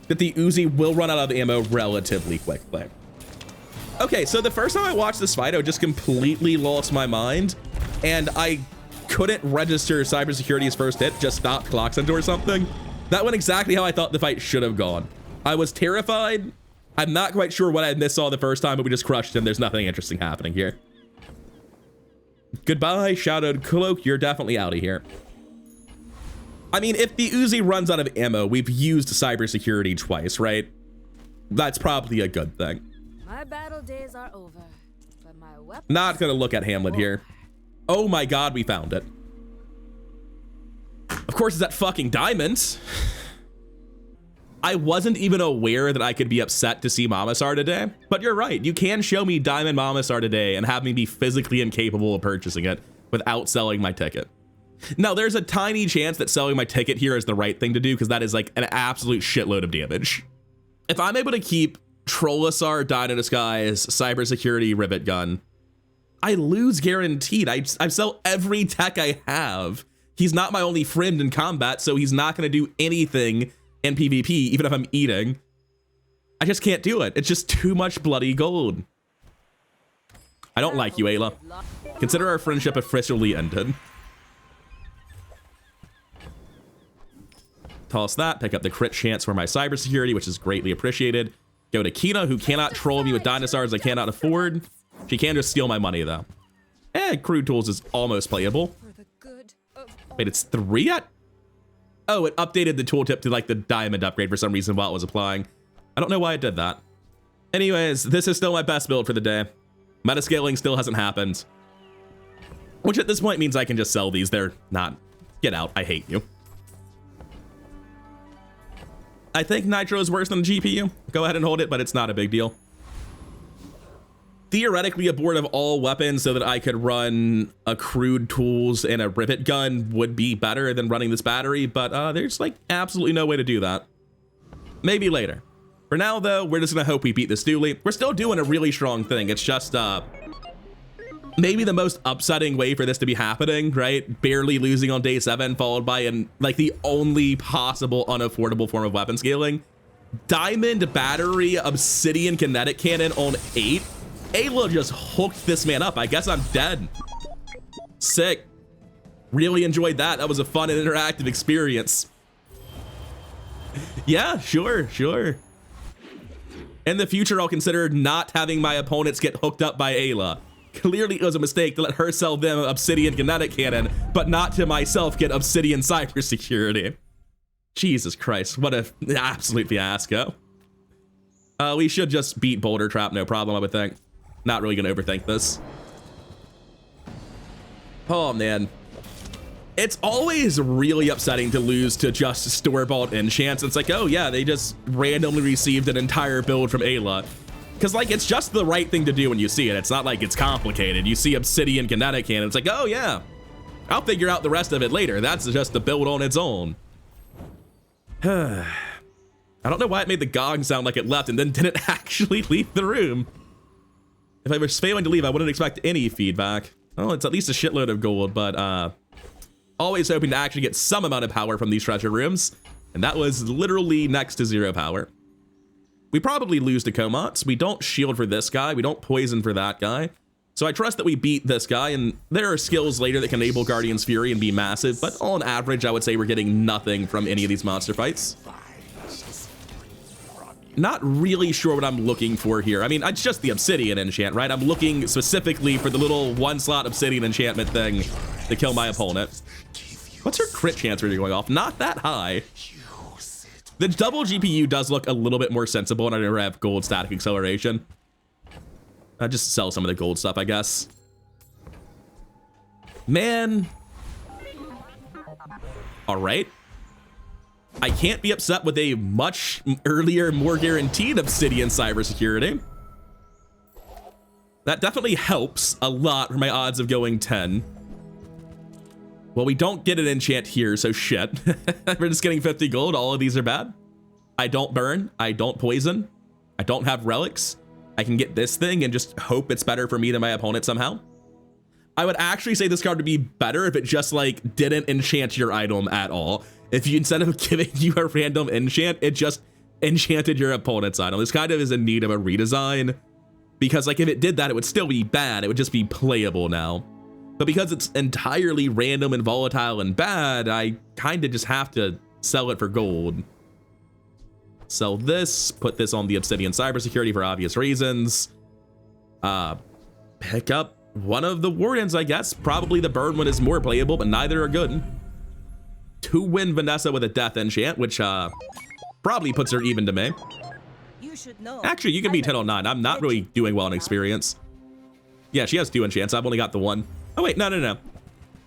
that the Uzi will run out of ammo relatively quickly. Okay, so the first time I watched this fight, I just completely lost my mind. And I couldn't register Cybersecurity's first hit, just stopped clock center or something. That went exactly how I thought the fight should have gone. I was terrified. I'm not quite sure what I missed all the first time, but we just crushed him. There's nothing interesting happening here. Goodbye, Shadowed Cloak. You're definitely out of here. I mean, if the Uzi runs out of ammo, we've used Cybersecurity twice, right? That's probably a good thing. My battle days are over, but my weapons... Not gonna look at Hamlet here. Oh my god, we found it. Of course, it's that fucking diamond. I wasn't even aware that I could be upset to see Mamasar today, but you're right. You can show me Diamond Mamasar today and have me be physically incapable of purchasing it without selling my ticket. Now, there's a tiny chance that selling my ticket here is the right thing to do because that is like an absolute shitload of damage. If I'm able to keep Trollasar, Dino Disguise, Cybersecurity, Rivet Gun, I lose guaranteed. I sell every tech I have. He's not my only friend in combat, so he's not going to do anything in PvP, even if I'm eating. I just can't do it. It's just too much bloody gold. I don't like you, Ayla. Consider our friendship officially ended. Toss that, pick up the crit chance for my Cybersecurity, which is greatly appreciated. Go to Kina, who cannot troll me with dinosaurs I cannot afford. She can just steal my money, though. Crude Tools is almost playable. Wait, it's 3 yet? Oh, it updated the tooltip to like the diamond upgrade for some reason while it was applying. I don't know why it did that. Anyways, this is still my best build for the day. Metascaling still hasn't happened. Which at this point means I can just sell these. They're not... Get out. I hate you. I think Nitro is worse than the GPU. Go ahead and hold it, but it's not a big deal. Theoretically, a board of all weapons so that I could run a Crude Tools and a Rivet Gun would be better than running this battery, but there's like absolutely no way to do that. Maybe later. For now, though, we're just gonna hope we beat this dually. We're still doing a really strong thing. It's just maybe the most upsetting way for this to be happening, right? Barely losing on day 7, followed by like the only possible unaffordable form of weapon scaling. Diamond battery obsidian kinetic cannon on 8. Ayla just hooked this man up. I guess I'm dead. Sick. Really enjoyed that. That was a fun and interactive experience. Yeah, sure. In the future, I'll consider not having my opponents get hooked up by Ayla. Clearly, it was a mistake to let her sell them obsidian kinetic cannon, but not to myself get obsidian cybersecurity. Jesus Christ, what an absolute fiasco. We should just beat Boulder Trap, no problem, I would think. Not really gonna overthink this. Oh man. It's always really upsetting to lose to just store-bought enchants. It's like, oh yeah, they just randomly received an entire build from Ayla. Because like, it's just the right thing to do when you see it. It's not like it's complicated. You see obsidian kinetic cannon, it's like, oh yeah, I'll figure out the rest of it later. That's just the build on its own. I don't know why it made the gong sound like it left and then didn't actually leave the room. If I was failing to leave, I wouldn't expect any feedback. Oh, it's at least a shitload of gold, but always hoping to actually get some amount of power from these treasure rooms. And that was literally next to 0 power. We probably lose to Comots. We don't shield for this guy. We don't poison for that guy. So I trust that we beat this guy, and there are skills later that can enable Guardian's Fury and be massive, but on average, I would say we're getting nothing from any of these monster fights. Not really sure what I'm looking for here. I mean, it's just the obsidian enchant, right? I'm looking specifically for the little 1-slot obsidian enchantment thing to kill my opponent. What's her crit chance really going off? Not that high. The double GPU does look a little bit more sensible, and I never have gold static acceleration. I just sell some of the gold stuff, I guess. Man. All right. I can't be upset with a much earlier, more guaranteed obsidian cybersecurity. That definitely helps a lot for my odds of going 10. Well, we don't get an enchant here, so shit. We're just getting 50 gold. All of these are bad. I don't burn. I don't poison. I don't have relics. I can get this thing and just hope it's better for me than my opponent somehow. I would actually say this card would be better if it just like didn't enchant your item at all. If you, instead of giving you a random enchant, it just enchanted your opponent's item. This kind of is in need of a redesign, because like if it did that, it would still be bad. It would just be playable now. But because it's entirely random and volatile and bad, I kind of just have to sell it for gold. Sell this, put this on the obsidian cybersecurity for obvious reasons. Pick up one of the wardens, I guess. Probably the burn one is more playable, but neither are good. 2-win Vanessa with a death enchant, which probably puts her even to me. You should know. Actually, you can be 10 on 9. I'm not really doing well in experience. Yeah, she has 2 enchants. I've only got the 1. Oh wait, no.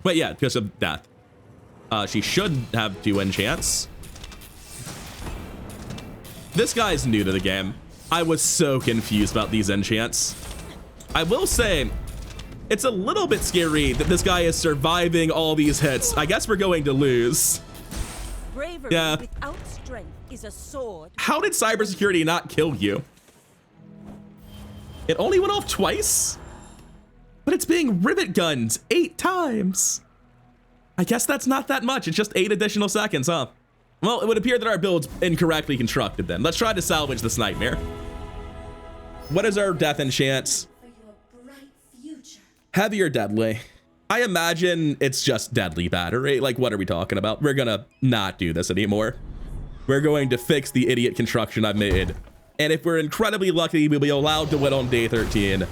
But yeah, because of death. She should have 2 enchants. This guy's new to the game. I was so confused about these enchants. I will say, it's a little bit scary that this guy is surviving all these hits. I guess we're going to lose. Bravery without strength is a sword. How did cybersecurity not kill you? It only went off twice? But it's being rivet gunned 8 times. I guess that's not that much. It's just 8 additional seconds, huh? Well, it would appear that our build's incorrectly constructed then. Let's try to salvage this nightmare. What is our death enchant? Heavy or deadly? I imagine it's just deadly battery. Like, what are we talking about? We're gonna not do this anymore. We're going to fix the idiot construction I've made. And if we're incredibly lucky, we'll be allowed to win on day 13.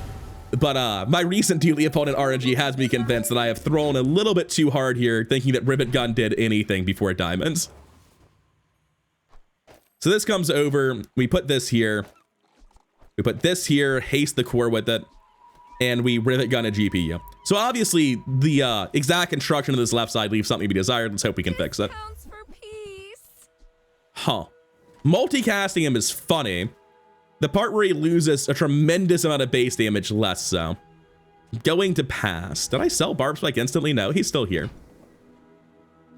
But my recent dually opponent RNG has me convinced that I have thrown a little bit too hard here, thinking that Rivet Gun did anything before diamonds. So this comes over, we put this here. We put this here, haste the core with it, and we rivet gun a GPU. So obviously the exact construction of this left side leaves something to be desired. Let's hope we can fix it. Huh. Multicasting him is funny. The part where he loses a tremendous amount of base damage, less so. Going to pass. Did I sell Barb Spike instantly? No, he's still here.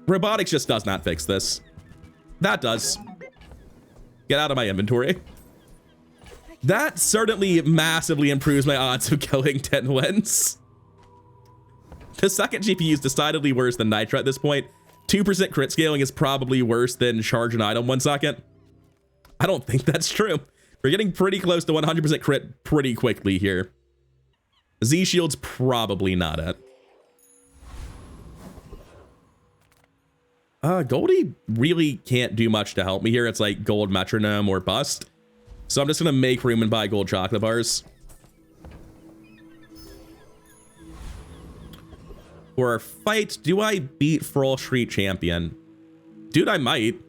Robotics just does not fix this. That does. Get out of my inventory. That certainly massively improves my odds of going 10 wins. The second GPU is decidedly worse than Nitro at this point. 2% crit scaling is probably worse than charge an item 1 second. I don't think that's true. We're getting pretty close to 100% crit pretty quickly here. Z shield's probably not it. Goldie really can't do much to help me here. It's like gold metronome or bust. So I'm just gonna make room and buy gold chocolate bars. For our fight, do I beat Frost Street Champion? Dude, I might.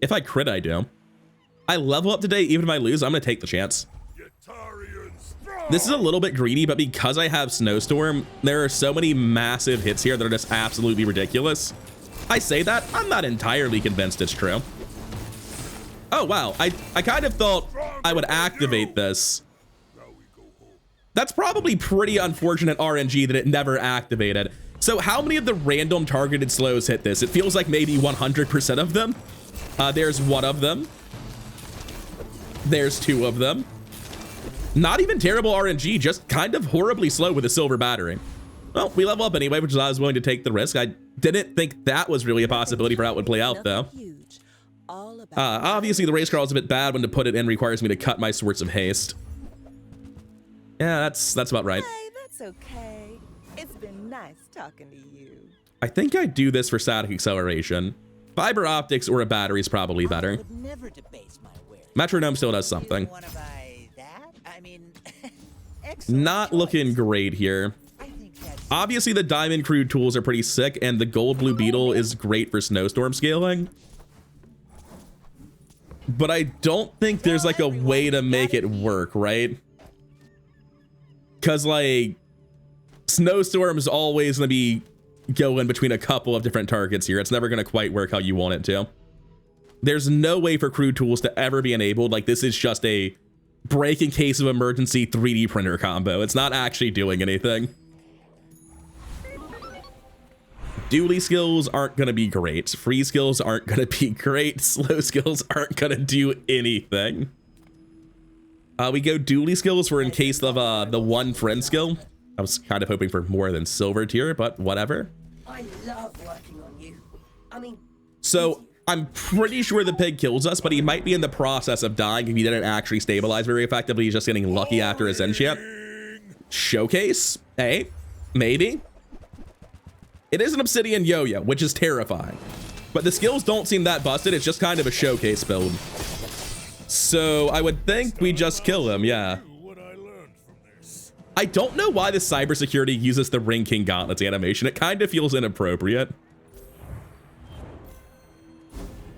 If I crit, I do. I level up today, even if I lose, I'm gonna take the chance. This is a little bit greedy, but because I have Snowstorm, there are so many massive hits here that are just absolutely ridiculous. I say that, I'm not entirely convinced it's true. Oh, wow. I kind of thought I would activate this. That's probably pretty unfortunate RNG that it never activated. So how many of the random targeted slows hit this? It feels like maybe 100% of them. There's 1 of them. There's 2 of them. Not even terrible RNG, just kind of horribly slow with a silver battery. Well, we level up anyway, which is why I was willing to take the risk. I didn't think that was really a possibility for how it would play out, though. Obviously, the race car is a bit bad. When to put it in requires me to cut my Swords of Haste. Yeah, that's about right. Hey, that's okay. It's been nice talking to you. I think I do this for static acceleration. Fiber optics or a battery is probably better. I would never debase my wares. Metronome still does something. You wanna buy that? I mean, Not looking great here. Obviously, the diamond crude tools are pretty sick, and the gold blue beetle is great for snowstorm scaling. But I don't think there's like a way to make it work, right? Because like snowstorm is always going to be going between a couple of different targets here. It's never going to quite work how you want it to. There's no way for crude tools to ever be enabled. Like, this is just a break in case of emergency 3D printer combo. It's not actually doing anything. Dually skills aren't going to be great. Free skills aren't going to be great. Slow skills aren't going to do anything. We go dually skills for in case of the 1 friend skill. I was kind of hoping for more than silver tier, but whatever. I love working on you. I mean, so I'm pretty sure the pig kills us, but he might be in the process of dying if he didn't actually stabilize very effectively. He's just getting lucky after his enchant. Showcase? Hey, maybe. It is an obsidian yo-yo, which is terrifying. But the skills don't seem that busted. It's just kind of a showcase build. So I would think we just kill him, yeah. I don't know why the cybersecurity uses the Ring King Gauntlets animation. It kind of feels inappropriate.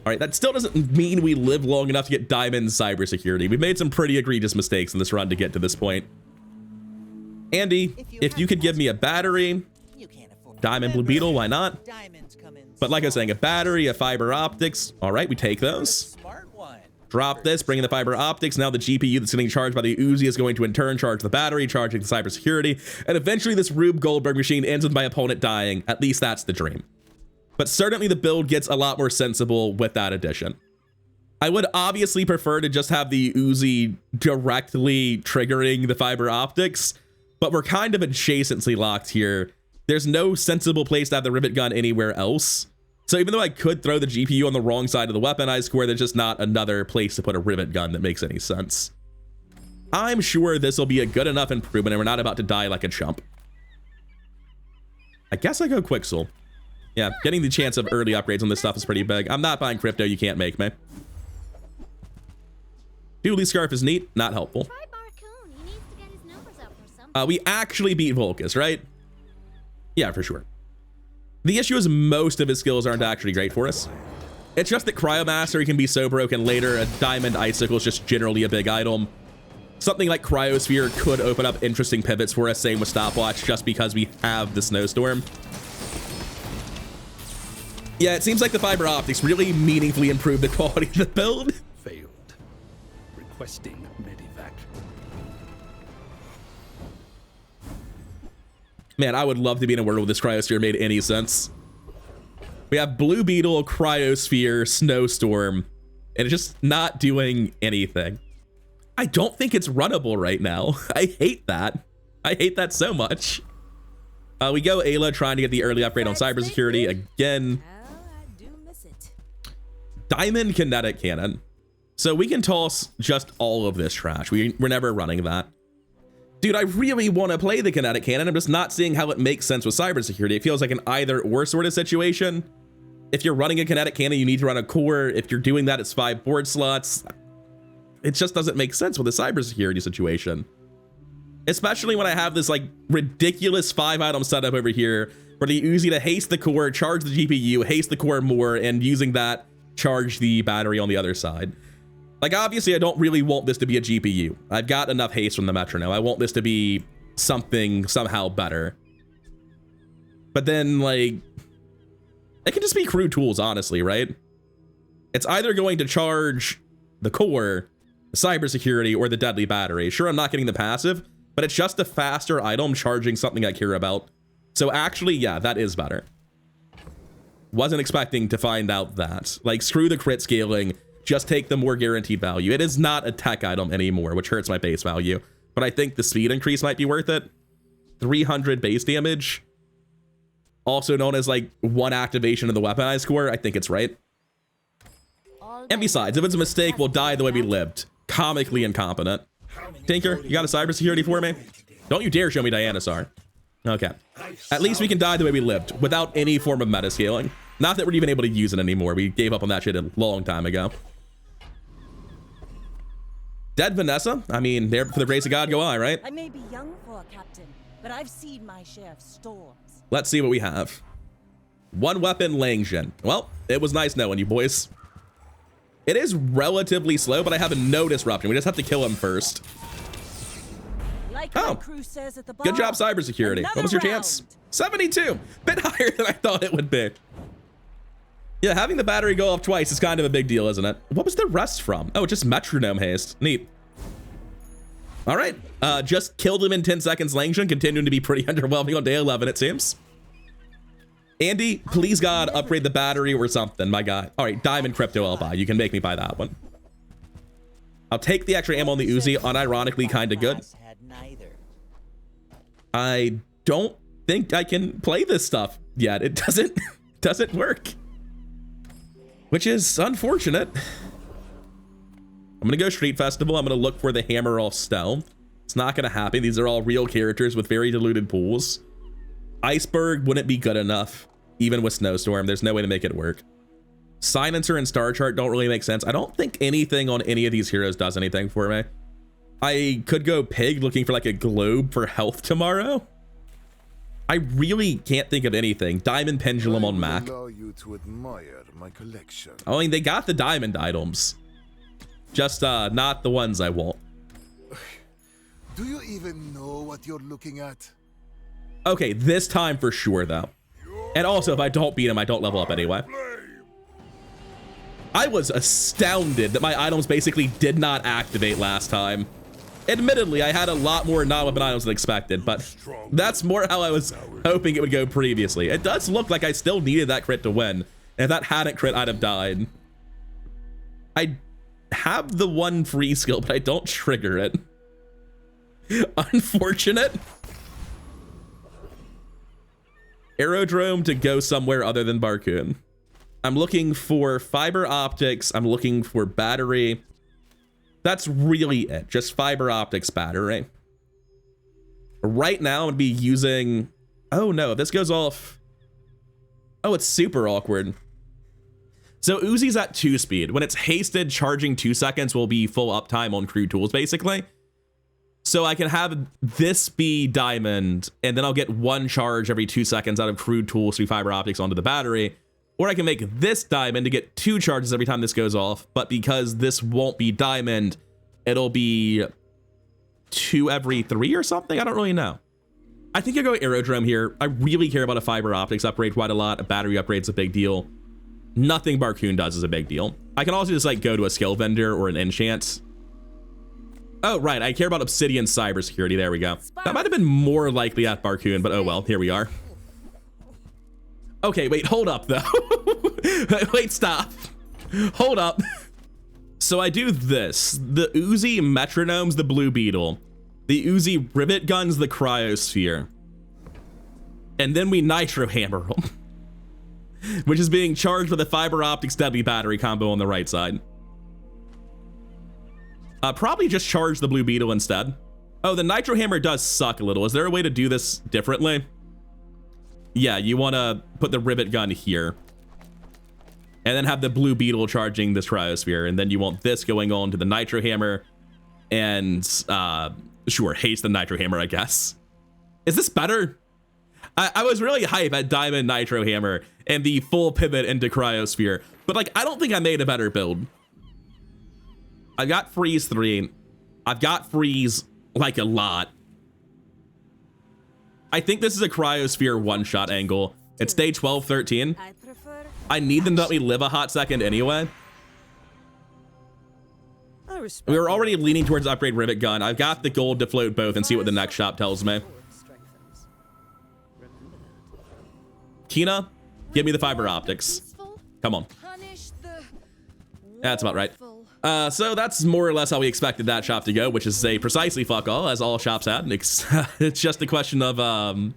All right, that still doesn't mean we live long enough to get diamond cybersecurity. We've made some pretty egregious mistakes in this run to get to this point. Andy, if you could give me a battery, diamond blue beetle, why not? But like I was saying, a battery, a fiber optics. All right, we take those. Drop this, bring in the fiber optics. Now the GPU that's getting charged by the Uzi is going to in turn charge the battery, charging the cybersecurity. And eventually this Rube Goldberg machine ends with my opponent dying. At least that's the dream. But certainly the build gets a lot more sensible with that addition. I would obviously prefer to just have the Uzi directly triggering the fiber optics, but we're kind of adjacently locked here. There's no sensible place to have the rivet gun anywhere else. So even though I could throw the GPU on the wrong side of the weaponized square, there's just not another place to put a rivet gun that makes any sense. I'm sure this will be a good enough improvement and we're not about to die like a chump. I guess I go Quixel. Yeah, getting the chance of early upgrades on this stuff is pretty big. I'm not buying crypto, you can't make me. Dually Scarf is neat, not helpful. We actually beat Volcus, right? Yeah, for sure. The issue is most of his skills aren't actually great for us. It's just that Cryo Mastery can be so broken later. A Diamond Icicle is just generally a big item. Something like Cryosphere could open up interesting pivots for us, same with Stopwatch, just because we have the Snowstorm. Yeah, it seems like the fiber optics really meaningfully improved the quality of the build. Failed. Requesting medevac. Man, I would love to be in a world where this Cryosphere made any sense. We have Blue Beetle, Cryosphere, Snowstorm, and it's just not doing anything. I don't think it's runnable right now. I hate that. I hate that so much. We go Ayla trying to get the early upgrade on cybersecurity again. Well, I do miss it. Diamond kinetic cannon. So we can toss just all of this trash. We're never running that. Dude, I really want to play the kinetic cannon. I'm just not seeing how it makes sense with cybersecurity. It feels like an either or sort of situation. If you're running a kinetic cannon, you need to run a core. If you're doing that, it's 5 board slots. It just doesn't make sense with a cybersecurity situation. Especially when I have this like ridiculous 5-item setup over here for the Uzi to haste the core, charge the GPU, haste the core more, and using that, charge the battery on the other side. Like, obviously, I don't really want this to be a GPU. I've got enough haste from the metronome. I want this to be something somehow better. But then, like, it can just be crude tools, honestly, right? It's either going to charge the core, the cybersecurity, or the deadly battery. Sure, I'm not getting the passive, but it's just a faster item charging something I care about. So actually, yeah, that is better. Wasn't expecting to find out that. Like, screw the crit scaling. Just take the more guaranteed value. It is not a tech item anymore, which hurts my base value. But I think the speed increase might be worth it. 300 base damage. Also known as like 1 activation of the weaponized core. I think it's right. And besides, if it's a mistake, we'll die the way we lived. Comically incompetent. Tinker, you got a cybersecurity for me? Don't you dare show me Dianosaur. Okay. At least we can die the way we lived, without any form of meta scaling. Not that we're even able to use it anymore. We gave up on that shit a long time ago. Dead Vanessa? I mean, there for the grace of God go I, right? I may be young for a captain, but I've seen my share of storms. Let's see what we have. 1 weapon, Langjin. Well, it was nice knowing you, boys. It is relatively slow, but I have no disruption. We just have to kill him first. Like Oh, my crew says at the bar, good job, cybersecurity. What was your another chance? round. 72. Bit higher than I thought it would be. Yeah, having the battery go off twice is kind of a big deal, isn't it? What was the rest from? Oh, just metronome haste. Neat. All right. Just killed him in 10 seconds, Langshan, continuing to be pretty underwhelming on day 11, it seems. Andy, please God, upgrade the battery or something, my guy. All right, Diamond Crypto I'll buy. You can make me buy that one. I'll take the extra ammo on the Uzi, unironically kind of good. I don't think I can play this stuff yet. It doesn't work. Which is unfortunate. I'm gonna go Street Festival. I'm gonna look for the Hammer off Stealth. It's not gonna happen. These are all real characters with very diluted pools. Iceberg wouldn't be good enough, even with Snowstorm. There's no way to make it work. Silencer and Star Chart don't really make sense. I don't think anything on any of these heroes does anything for me. I could go Pig looking for like a globe for health tomorrow. I really can't think of anything. Diamond Pendulum on Mac. You to admire my collection. I mean, they got the diamond items. Just not the ones I want. Do you even know what you're looking at? Okay, this time for sure, though. And also, if I don't beat him, I don't level up anyway. I was astounded that my items basically did not activate last time. Admittedly, I had a lot more non-weapon items than expected, but that's more how I was hoping it would go previously. It does look like I still needed that crit to win. And if that hadn't crit, I'd have died. I have the 1 free skill, but I don't trigger it. Unfortunate. Aerodrome to go somewhere other than Barcoon. I'm looking for fiber optics. I'm looking for battery. That's really it. Just fiber optics battery. Right now, I'm gonna be using... Oh no, this goes off... Oh, it's super awkward. So Uzi's at 2 speed. When it's hasted, charging 2 seconds will be full uptime on crude tools, basically. So I can have this be diamond, and then I'll get 1 charge every 2 seconds out of crude tools through fiber optics onto the battery. Or I can make this diamond to get 2 charges every time this goes off, but because this won't be diamond, it'll be 2 every 3 or something? I don't really know. I think I go Aerodrome here. I really care about a fiber optics upgrade quite a lot. A battery upgrade's a big deal. Nothing Barcoon does is a big deal. I can also just like go to a skill vendor or an enchant. Oh, right. I care about Obsidian Cybersecurity. There we go. That might have been more likely at Barcoon, but oh well. Here we are. Okay, wait. Hold up, though. Wait, stop. Hold up. So I do this. The Uzi metronomes the Blue Beetle. The Uzi rivet guns the Cryosphere. And then we nitro hammer them, which is being charged with a fiber optics deadly battery combo on the right side. Probably just charge the Blue Beetle instead. Oh, the nitro hammer does suck a little. Is there a way to do this differently? Yeah, you want to put the rivet gun here. And then have the Blue Beetle charging this Cryosphere. And then you want this going on to the nitro hammer. And, sure, haste the nitro hammer, I guess. Is this better? I was really hype at Diamond Nitro Hammer and the full pivot into Cryosphere. But, like, I don't think I made a better build. I've got Freeze 3. I've got Freeze, like, a lot. I think this is a Cryosphere one-shot angle. It's day 12, 13. I need them to let me live a hot second anyway. We were already leaning towards upgrade rivet gun. I've got the gold to float both and see what the next shop tells me. Kina, give me the fiber optics. Come on. That's about right. So that's more or less how we expected that shop to go, which is a precisely fuck all, as all shops had. It's just a question of,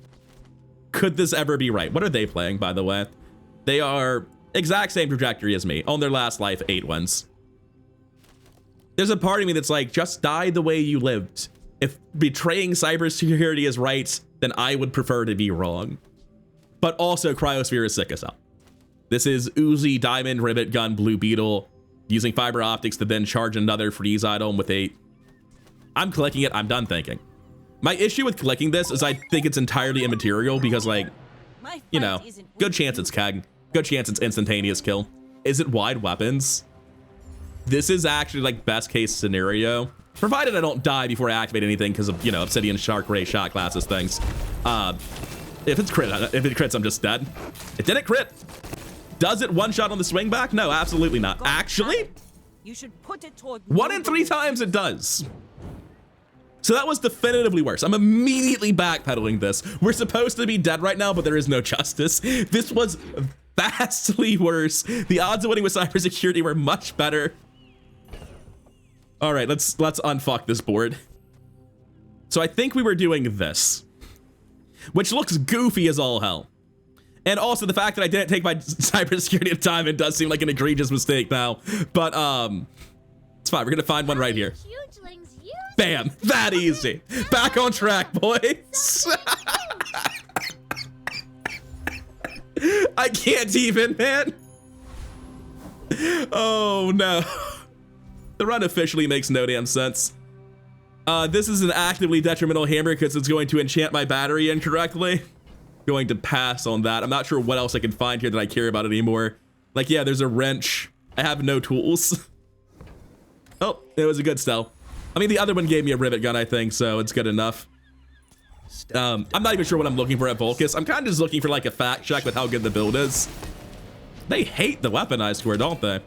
could this ever be right? What are they playing, by the way? They are exact same trajectory as me on their last life, 8 wins. There's a part of me that's like, just die the way you lived. If betraying cybersecurity is right, then I would prefer to be wrong. But also, Cryosphere is sick as hell. This is Uzi, Diamond, Rivet Gun, Blue Beetle, using fiber optics to then charge another freeze item with a... I'm clicking it, I'm done thinking. My issue with clicking this is I think it's entirely immaterial because, like, you know, good chance it's keg, good chance it's instantaneous kill. Is it wide weapons? This is actually, like, best case scenario. Provided I don't die before I activate anything because of, you know, Obsidian, Shark Ray, shot classes, things. If it crits, I'm just dead. It didn't crit. Does it one shot on the swing back? No, absolutely not. Actually, you should put it toward 1 in 3 times it does. So that was definitively worse. I'm immediately backpedaling this. We're supposed to be dead right now, but there is no justice. This was vastly worse. The odds of winning with cybersecurity were much better. All right, let's unfuck this board. So I think we were doing this, which looks goofy as all hell. And also the fact that I didn't take my cybersecurity at time, it does seem like an egregious mistake now. But it's fine. We're gonna find one right here. Bam! That easy. Back on track, boys. I can't even, man. Oh no. The run officially makes no damn sense. This is an actively detrimental hammer because it's going to enchant my battery incorrectly. Going to pass on that. I'm not sure what else I can find here that I care about anymore. Like, yeah, there's a wrench. I have no tools. Oh, it was a good sell. I mean, the other one gave me a rivet gun, I think, so it's good enough. I'm not even sure what I'm looking for at Volcus. I'm kind of just looking for, like, a fact check with how good the build is. They hate the weaponized core, don't they?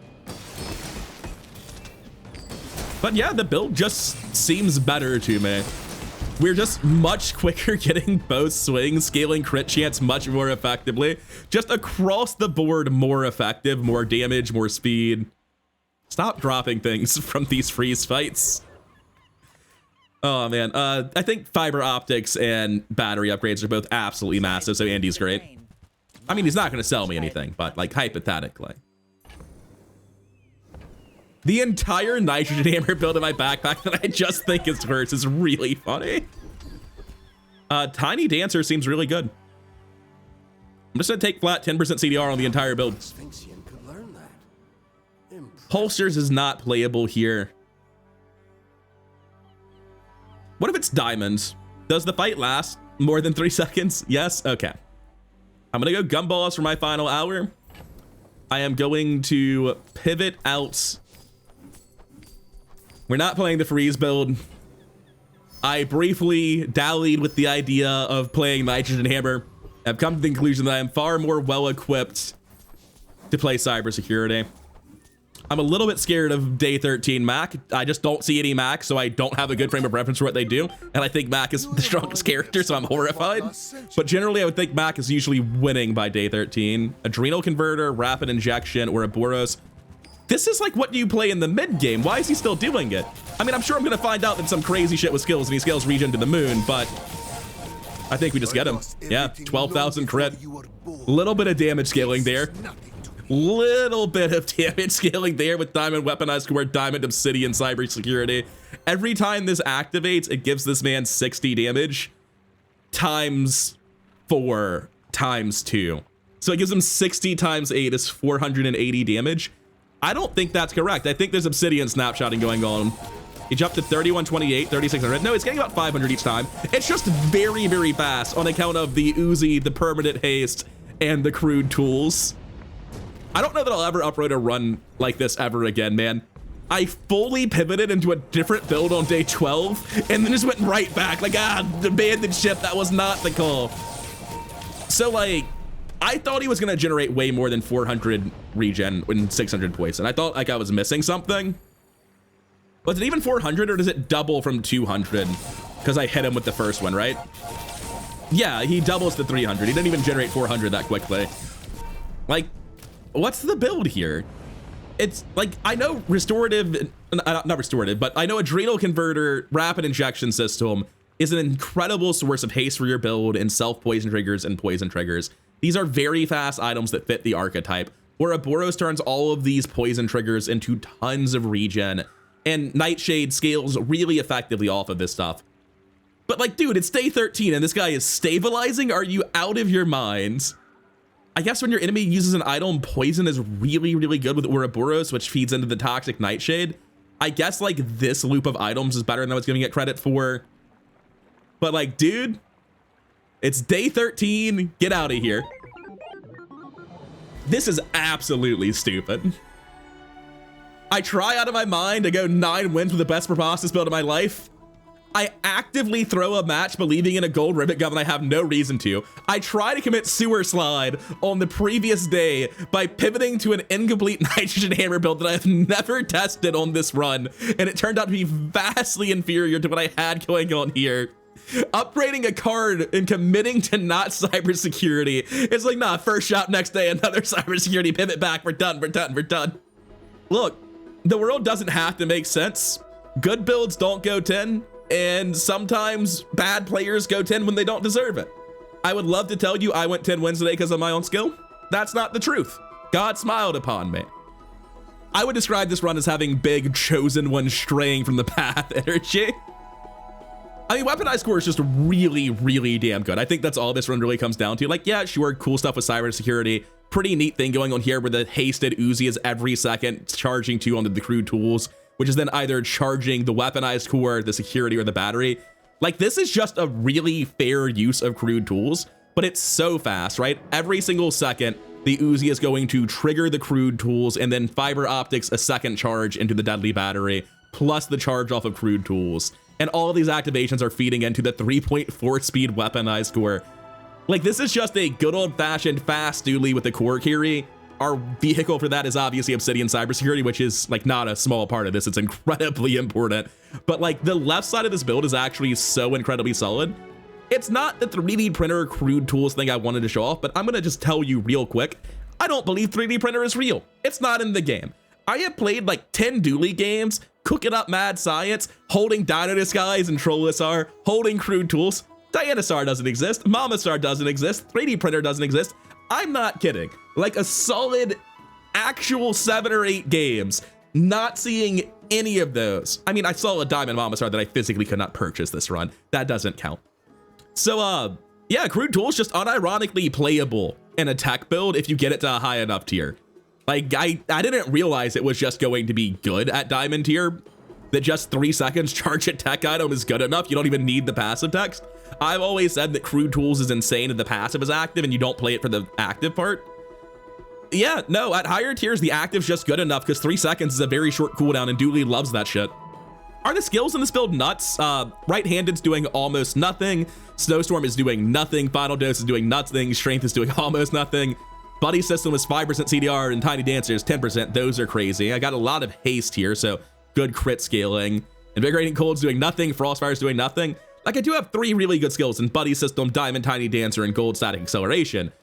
But yeah, the build just seems better to me. We're just much quicker getting both swings, scaling crit chance much more effectively. Just across the board, more effective, more damage, more speed. Stop dropping things from these freeze fights. Oh man, I think fiber optics and battery upgrades are both absolutely massive, so Andy's great. I mean, he's not gonna sell me anything, but like hypothetically. The entire nitrogen hammer build in my backpack that I just think is worse is really funny. Tiny Dancer seems really good. I'm just gonna take flat 10% CDR on the entire build. Holsters is not playable here. What if it's diamonds? Does the fight last more than 3 seconds? Yes? Okay. I'm gonna go gumballs for my final hour. I am going to pivot out. We're not playing the freeze build. I briefly dallied with the idea of playing Nitrogen Hammer. I've come to the conclusion that I am far more well-equipped to play Cybersecurity. I'm a little bit scared of day 13 Mac. I just don't see any Mac, so I don't have a good frame of reference for what they do. And I think Mac is the strongest character, so I'm horrified. But generally, I would think Mac is usually winning by day 13. Adrenal Converter, Rapid Injection, or a Boros. This is like what you play in the mid game. Why is he still doing it? I mean, I'm sure I'm gonna find out that some crazy shit with skills and he scales regen to the moon, but I think we just get him. Yeah, 12,000 crit. Little bit of damage scaling there. Little bit of damage scaling there with Diamond Weaponized Core, Diamond Obsidian Cybersecurity. Every time this activates, it gives this man 60 damage times 4 times 2. So it gives him 60 times 8 is 480 damage. I don't think that's correct. I think there's Obsidian snapshotting going on. He jumped to 3128, 3600. No, it's getting about 500 each time. It's just very, very fast on account of the Uzi, the permanent haste, and the crude tools. I don't know that I'll ever uproad a run like this ever again, man. I fully pivoted into a different build on day 12 and then just went right back. Like, abandoned ship. That was not the call. So, like, I thought he was going to generate way more than 400 regen and 600 poison. I thought, like, I was missing something. Was it even 400 or does it double from 200? Because I hit him with the first one, right? Yeah, he doubles to 300. He didn't even generate 400 that quickly. Like, what's the build here? It's like, I know restorative, not restorative, but I know adrenal converter, rapid injection system is an incredible source of haste for your build and self-poison triggers and poison triggers. These are very fast items that fit the archetype. Ouroboros turns all of these poison triggers into tons of regen, and Nightshade scales really effectively off of this stuff. But like, dude, it's day 13 and this guy is stabilizing? Are you out of your minds? I guess when your enemy uses an item, poison is really, really good with Ouroboros, which feeds into the toxic Nightshade. I guess like this loop of items is better than I was giving it credit for. But like, dude, it's day 13. Get out of here. This is absolutely stupid. I try out of my mind to go 9 wins with the best Proboscis build of my life. I actively throw a match believing in a gold rivet gun when I have no reason to. I try to commit sewer slide on the previous day by pivoting to an incomplete nitrogen hammer build that I have never tested on this run, and it turned out to be vastly inferior to what I had going on here. Upgrading a card and committing to not cybersecurity. It's like, nah, first shot next day, another cybersecurity, pivot back, we're done, we're done, we're done. Look, the world doesn't have to make sense. Good builds don't go 10. And sometimes bad players go 10 when they don't deserve it. I would love to tell you I went 10 wins today because of my own skill. That's not the truth. God smiled upon me. I would describe this run as having big chosen one straying from the path energy. I mean, weaponized core is just really, really damn good. I think that's all this run really comes down to. Like, yeah, sure, cool stuff with cybersecurity. Pretty neat thing going on here where the hasted Uzi is every second charging 2 onto the crude tools, which is then either charging the weaponized core, the security, or the battery. Like, this is just a really fair use of crude tools, but it's so fast, right? Every single second, the Uzi is going to trigger the crude tools and then fiber optics a second charge into the deadly battery, plus the charge off of crude tools. And all of these activations are feeding into the 3.4 speed weaponized core. Like, this is just a good old-fashioned fast dually with the core carry. Our vehicle for that is obviously Obsidian Cybersecurity, which is like not a small part of this. It's incredibly important. But like, the left side of this build is actually so incredibly solid. It's not the 3D printer crude tools thing I wanted to show off, but I'm gonna just tell you real quick, I don't believe 3D printer is real. It's not in the game. I have played like 10 dually games, cooking up mad science, holding Dino Disguise and Trollisar, holding crude tools. Dianosar doesn't exist, Mamasar doesn't exist, 3D printer doesn't exist. I'm not kidding. Like a solid actual 7 or 8 games, not seeing any of those. I mean, I saw a Diamond Mamasar that I physically could not purchase this run. That doesn't count. So, yeah, crude tools just unironically playable in a tech build if you get it to a high enough tier. Like, I didn't realize it was just going to be good at diamond tier, that just 3 seconds charge a tech item is good enough. You don't even need the passive text. I've always said that crude tools is insane if the passive is active and you don't play it for the active part. Yeah, no, at higher tiers, the active's just good enough because 3 seconds is a very short cooldown and Dooley loves that shit. Are the skills in this build nuts? Right-handed's doing almost nothing. Snowstorm is doing nothing. Final Dose is doing nothing. Strength is doing almost nothing. Buddy System is 5% CDR and Tiny Dancer is 10%. Those are crazy. I got a lot of haste here, so good crit scaling. Invigorating Cold's doing nothing. Frostfire's doing nothing. Like, I do have 3 really good skills in Buddy System, Diamond Tiny Dancer, and Gold Static Acceleration.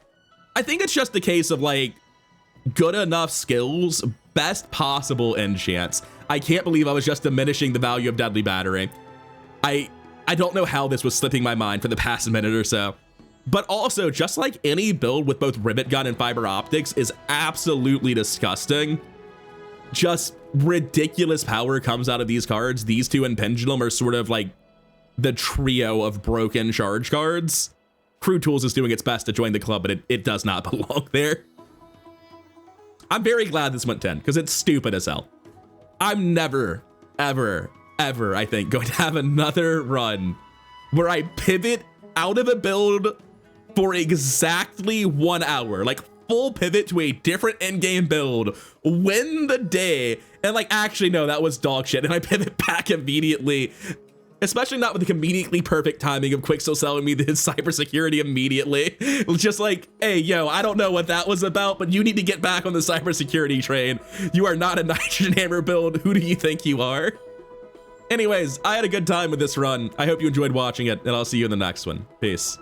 I think it's just the case of, like, good enough skills best possible enchants. I can't believe I was just diminishing the value of Deadly Battery. I don't know how this was slipping my mind for the past minute or so. But also, just like any build with both Rivet Gun and Fiber Optics is absolutely disgusting, just ridiculous power comes out of these cards. These two and Pendulum are sort of like the trio of broken charge cards. Crew Tools is doing its best to join the club, but it does not belong there. I'm very glad this went 10 because it's stupid as hell. I'm never, ever, ever, I think, going to have another run where I pivot out of a build for exactly 1 hour, like full pivot to a different endgame build, win the day, and like, actually, no, that was dog shit, and I pivot back immediately. Especially not with the conveniently perfect timing of Quicksilver selling me his cybersecurity immediately. Just like, hey, yo, I don't know what that was about, but you need to get back on the cybersecurity train. You are not a Nitrogen Hammer build. Who do you think you are? Anyways, I had a good time with this run. I hope you enjoyed watching it, and I'll see you in the next one. Peace.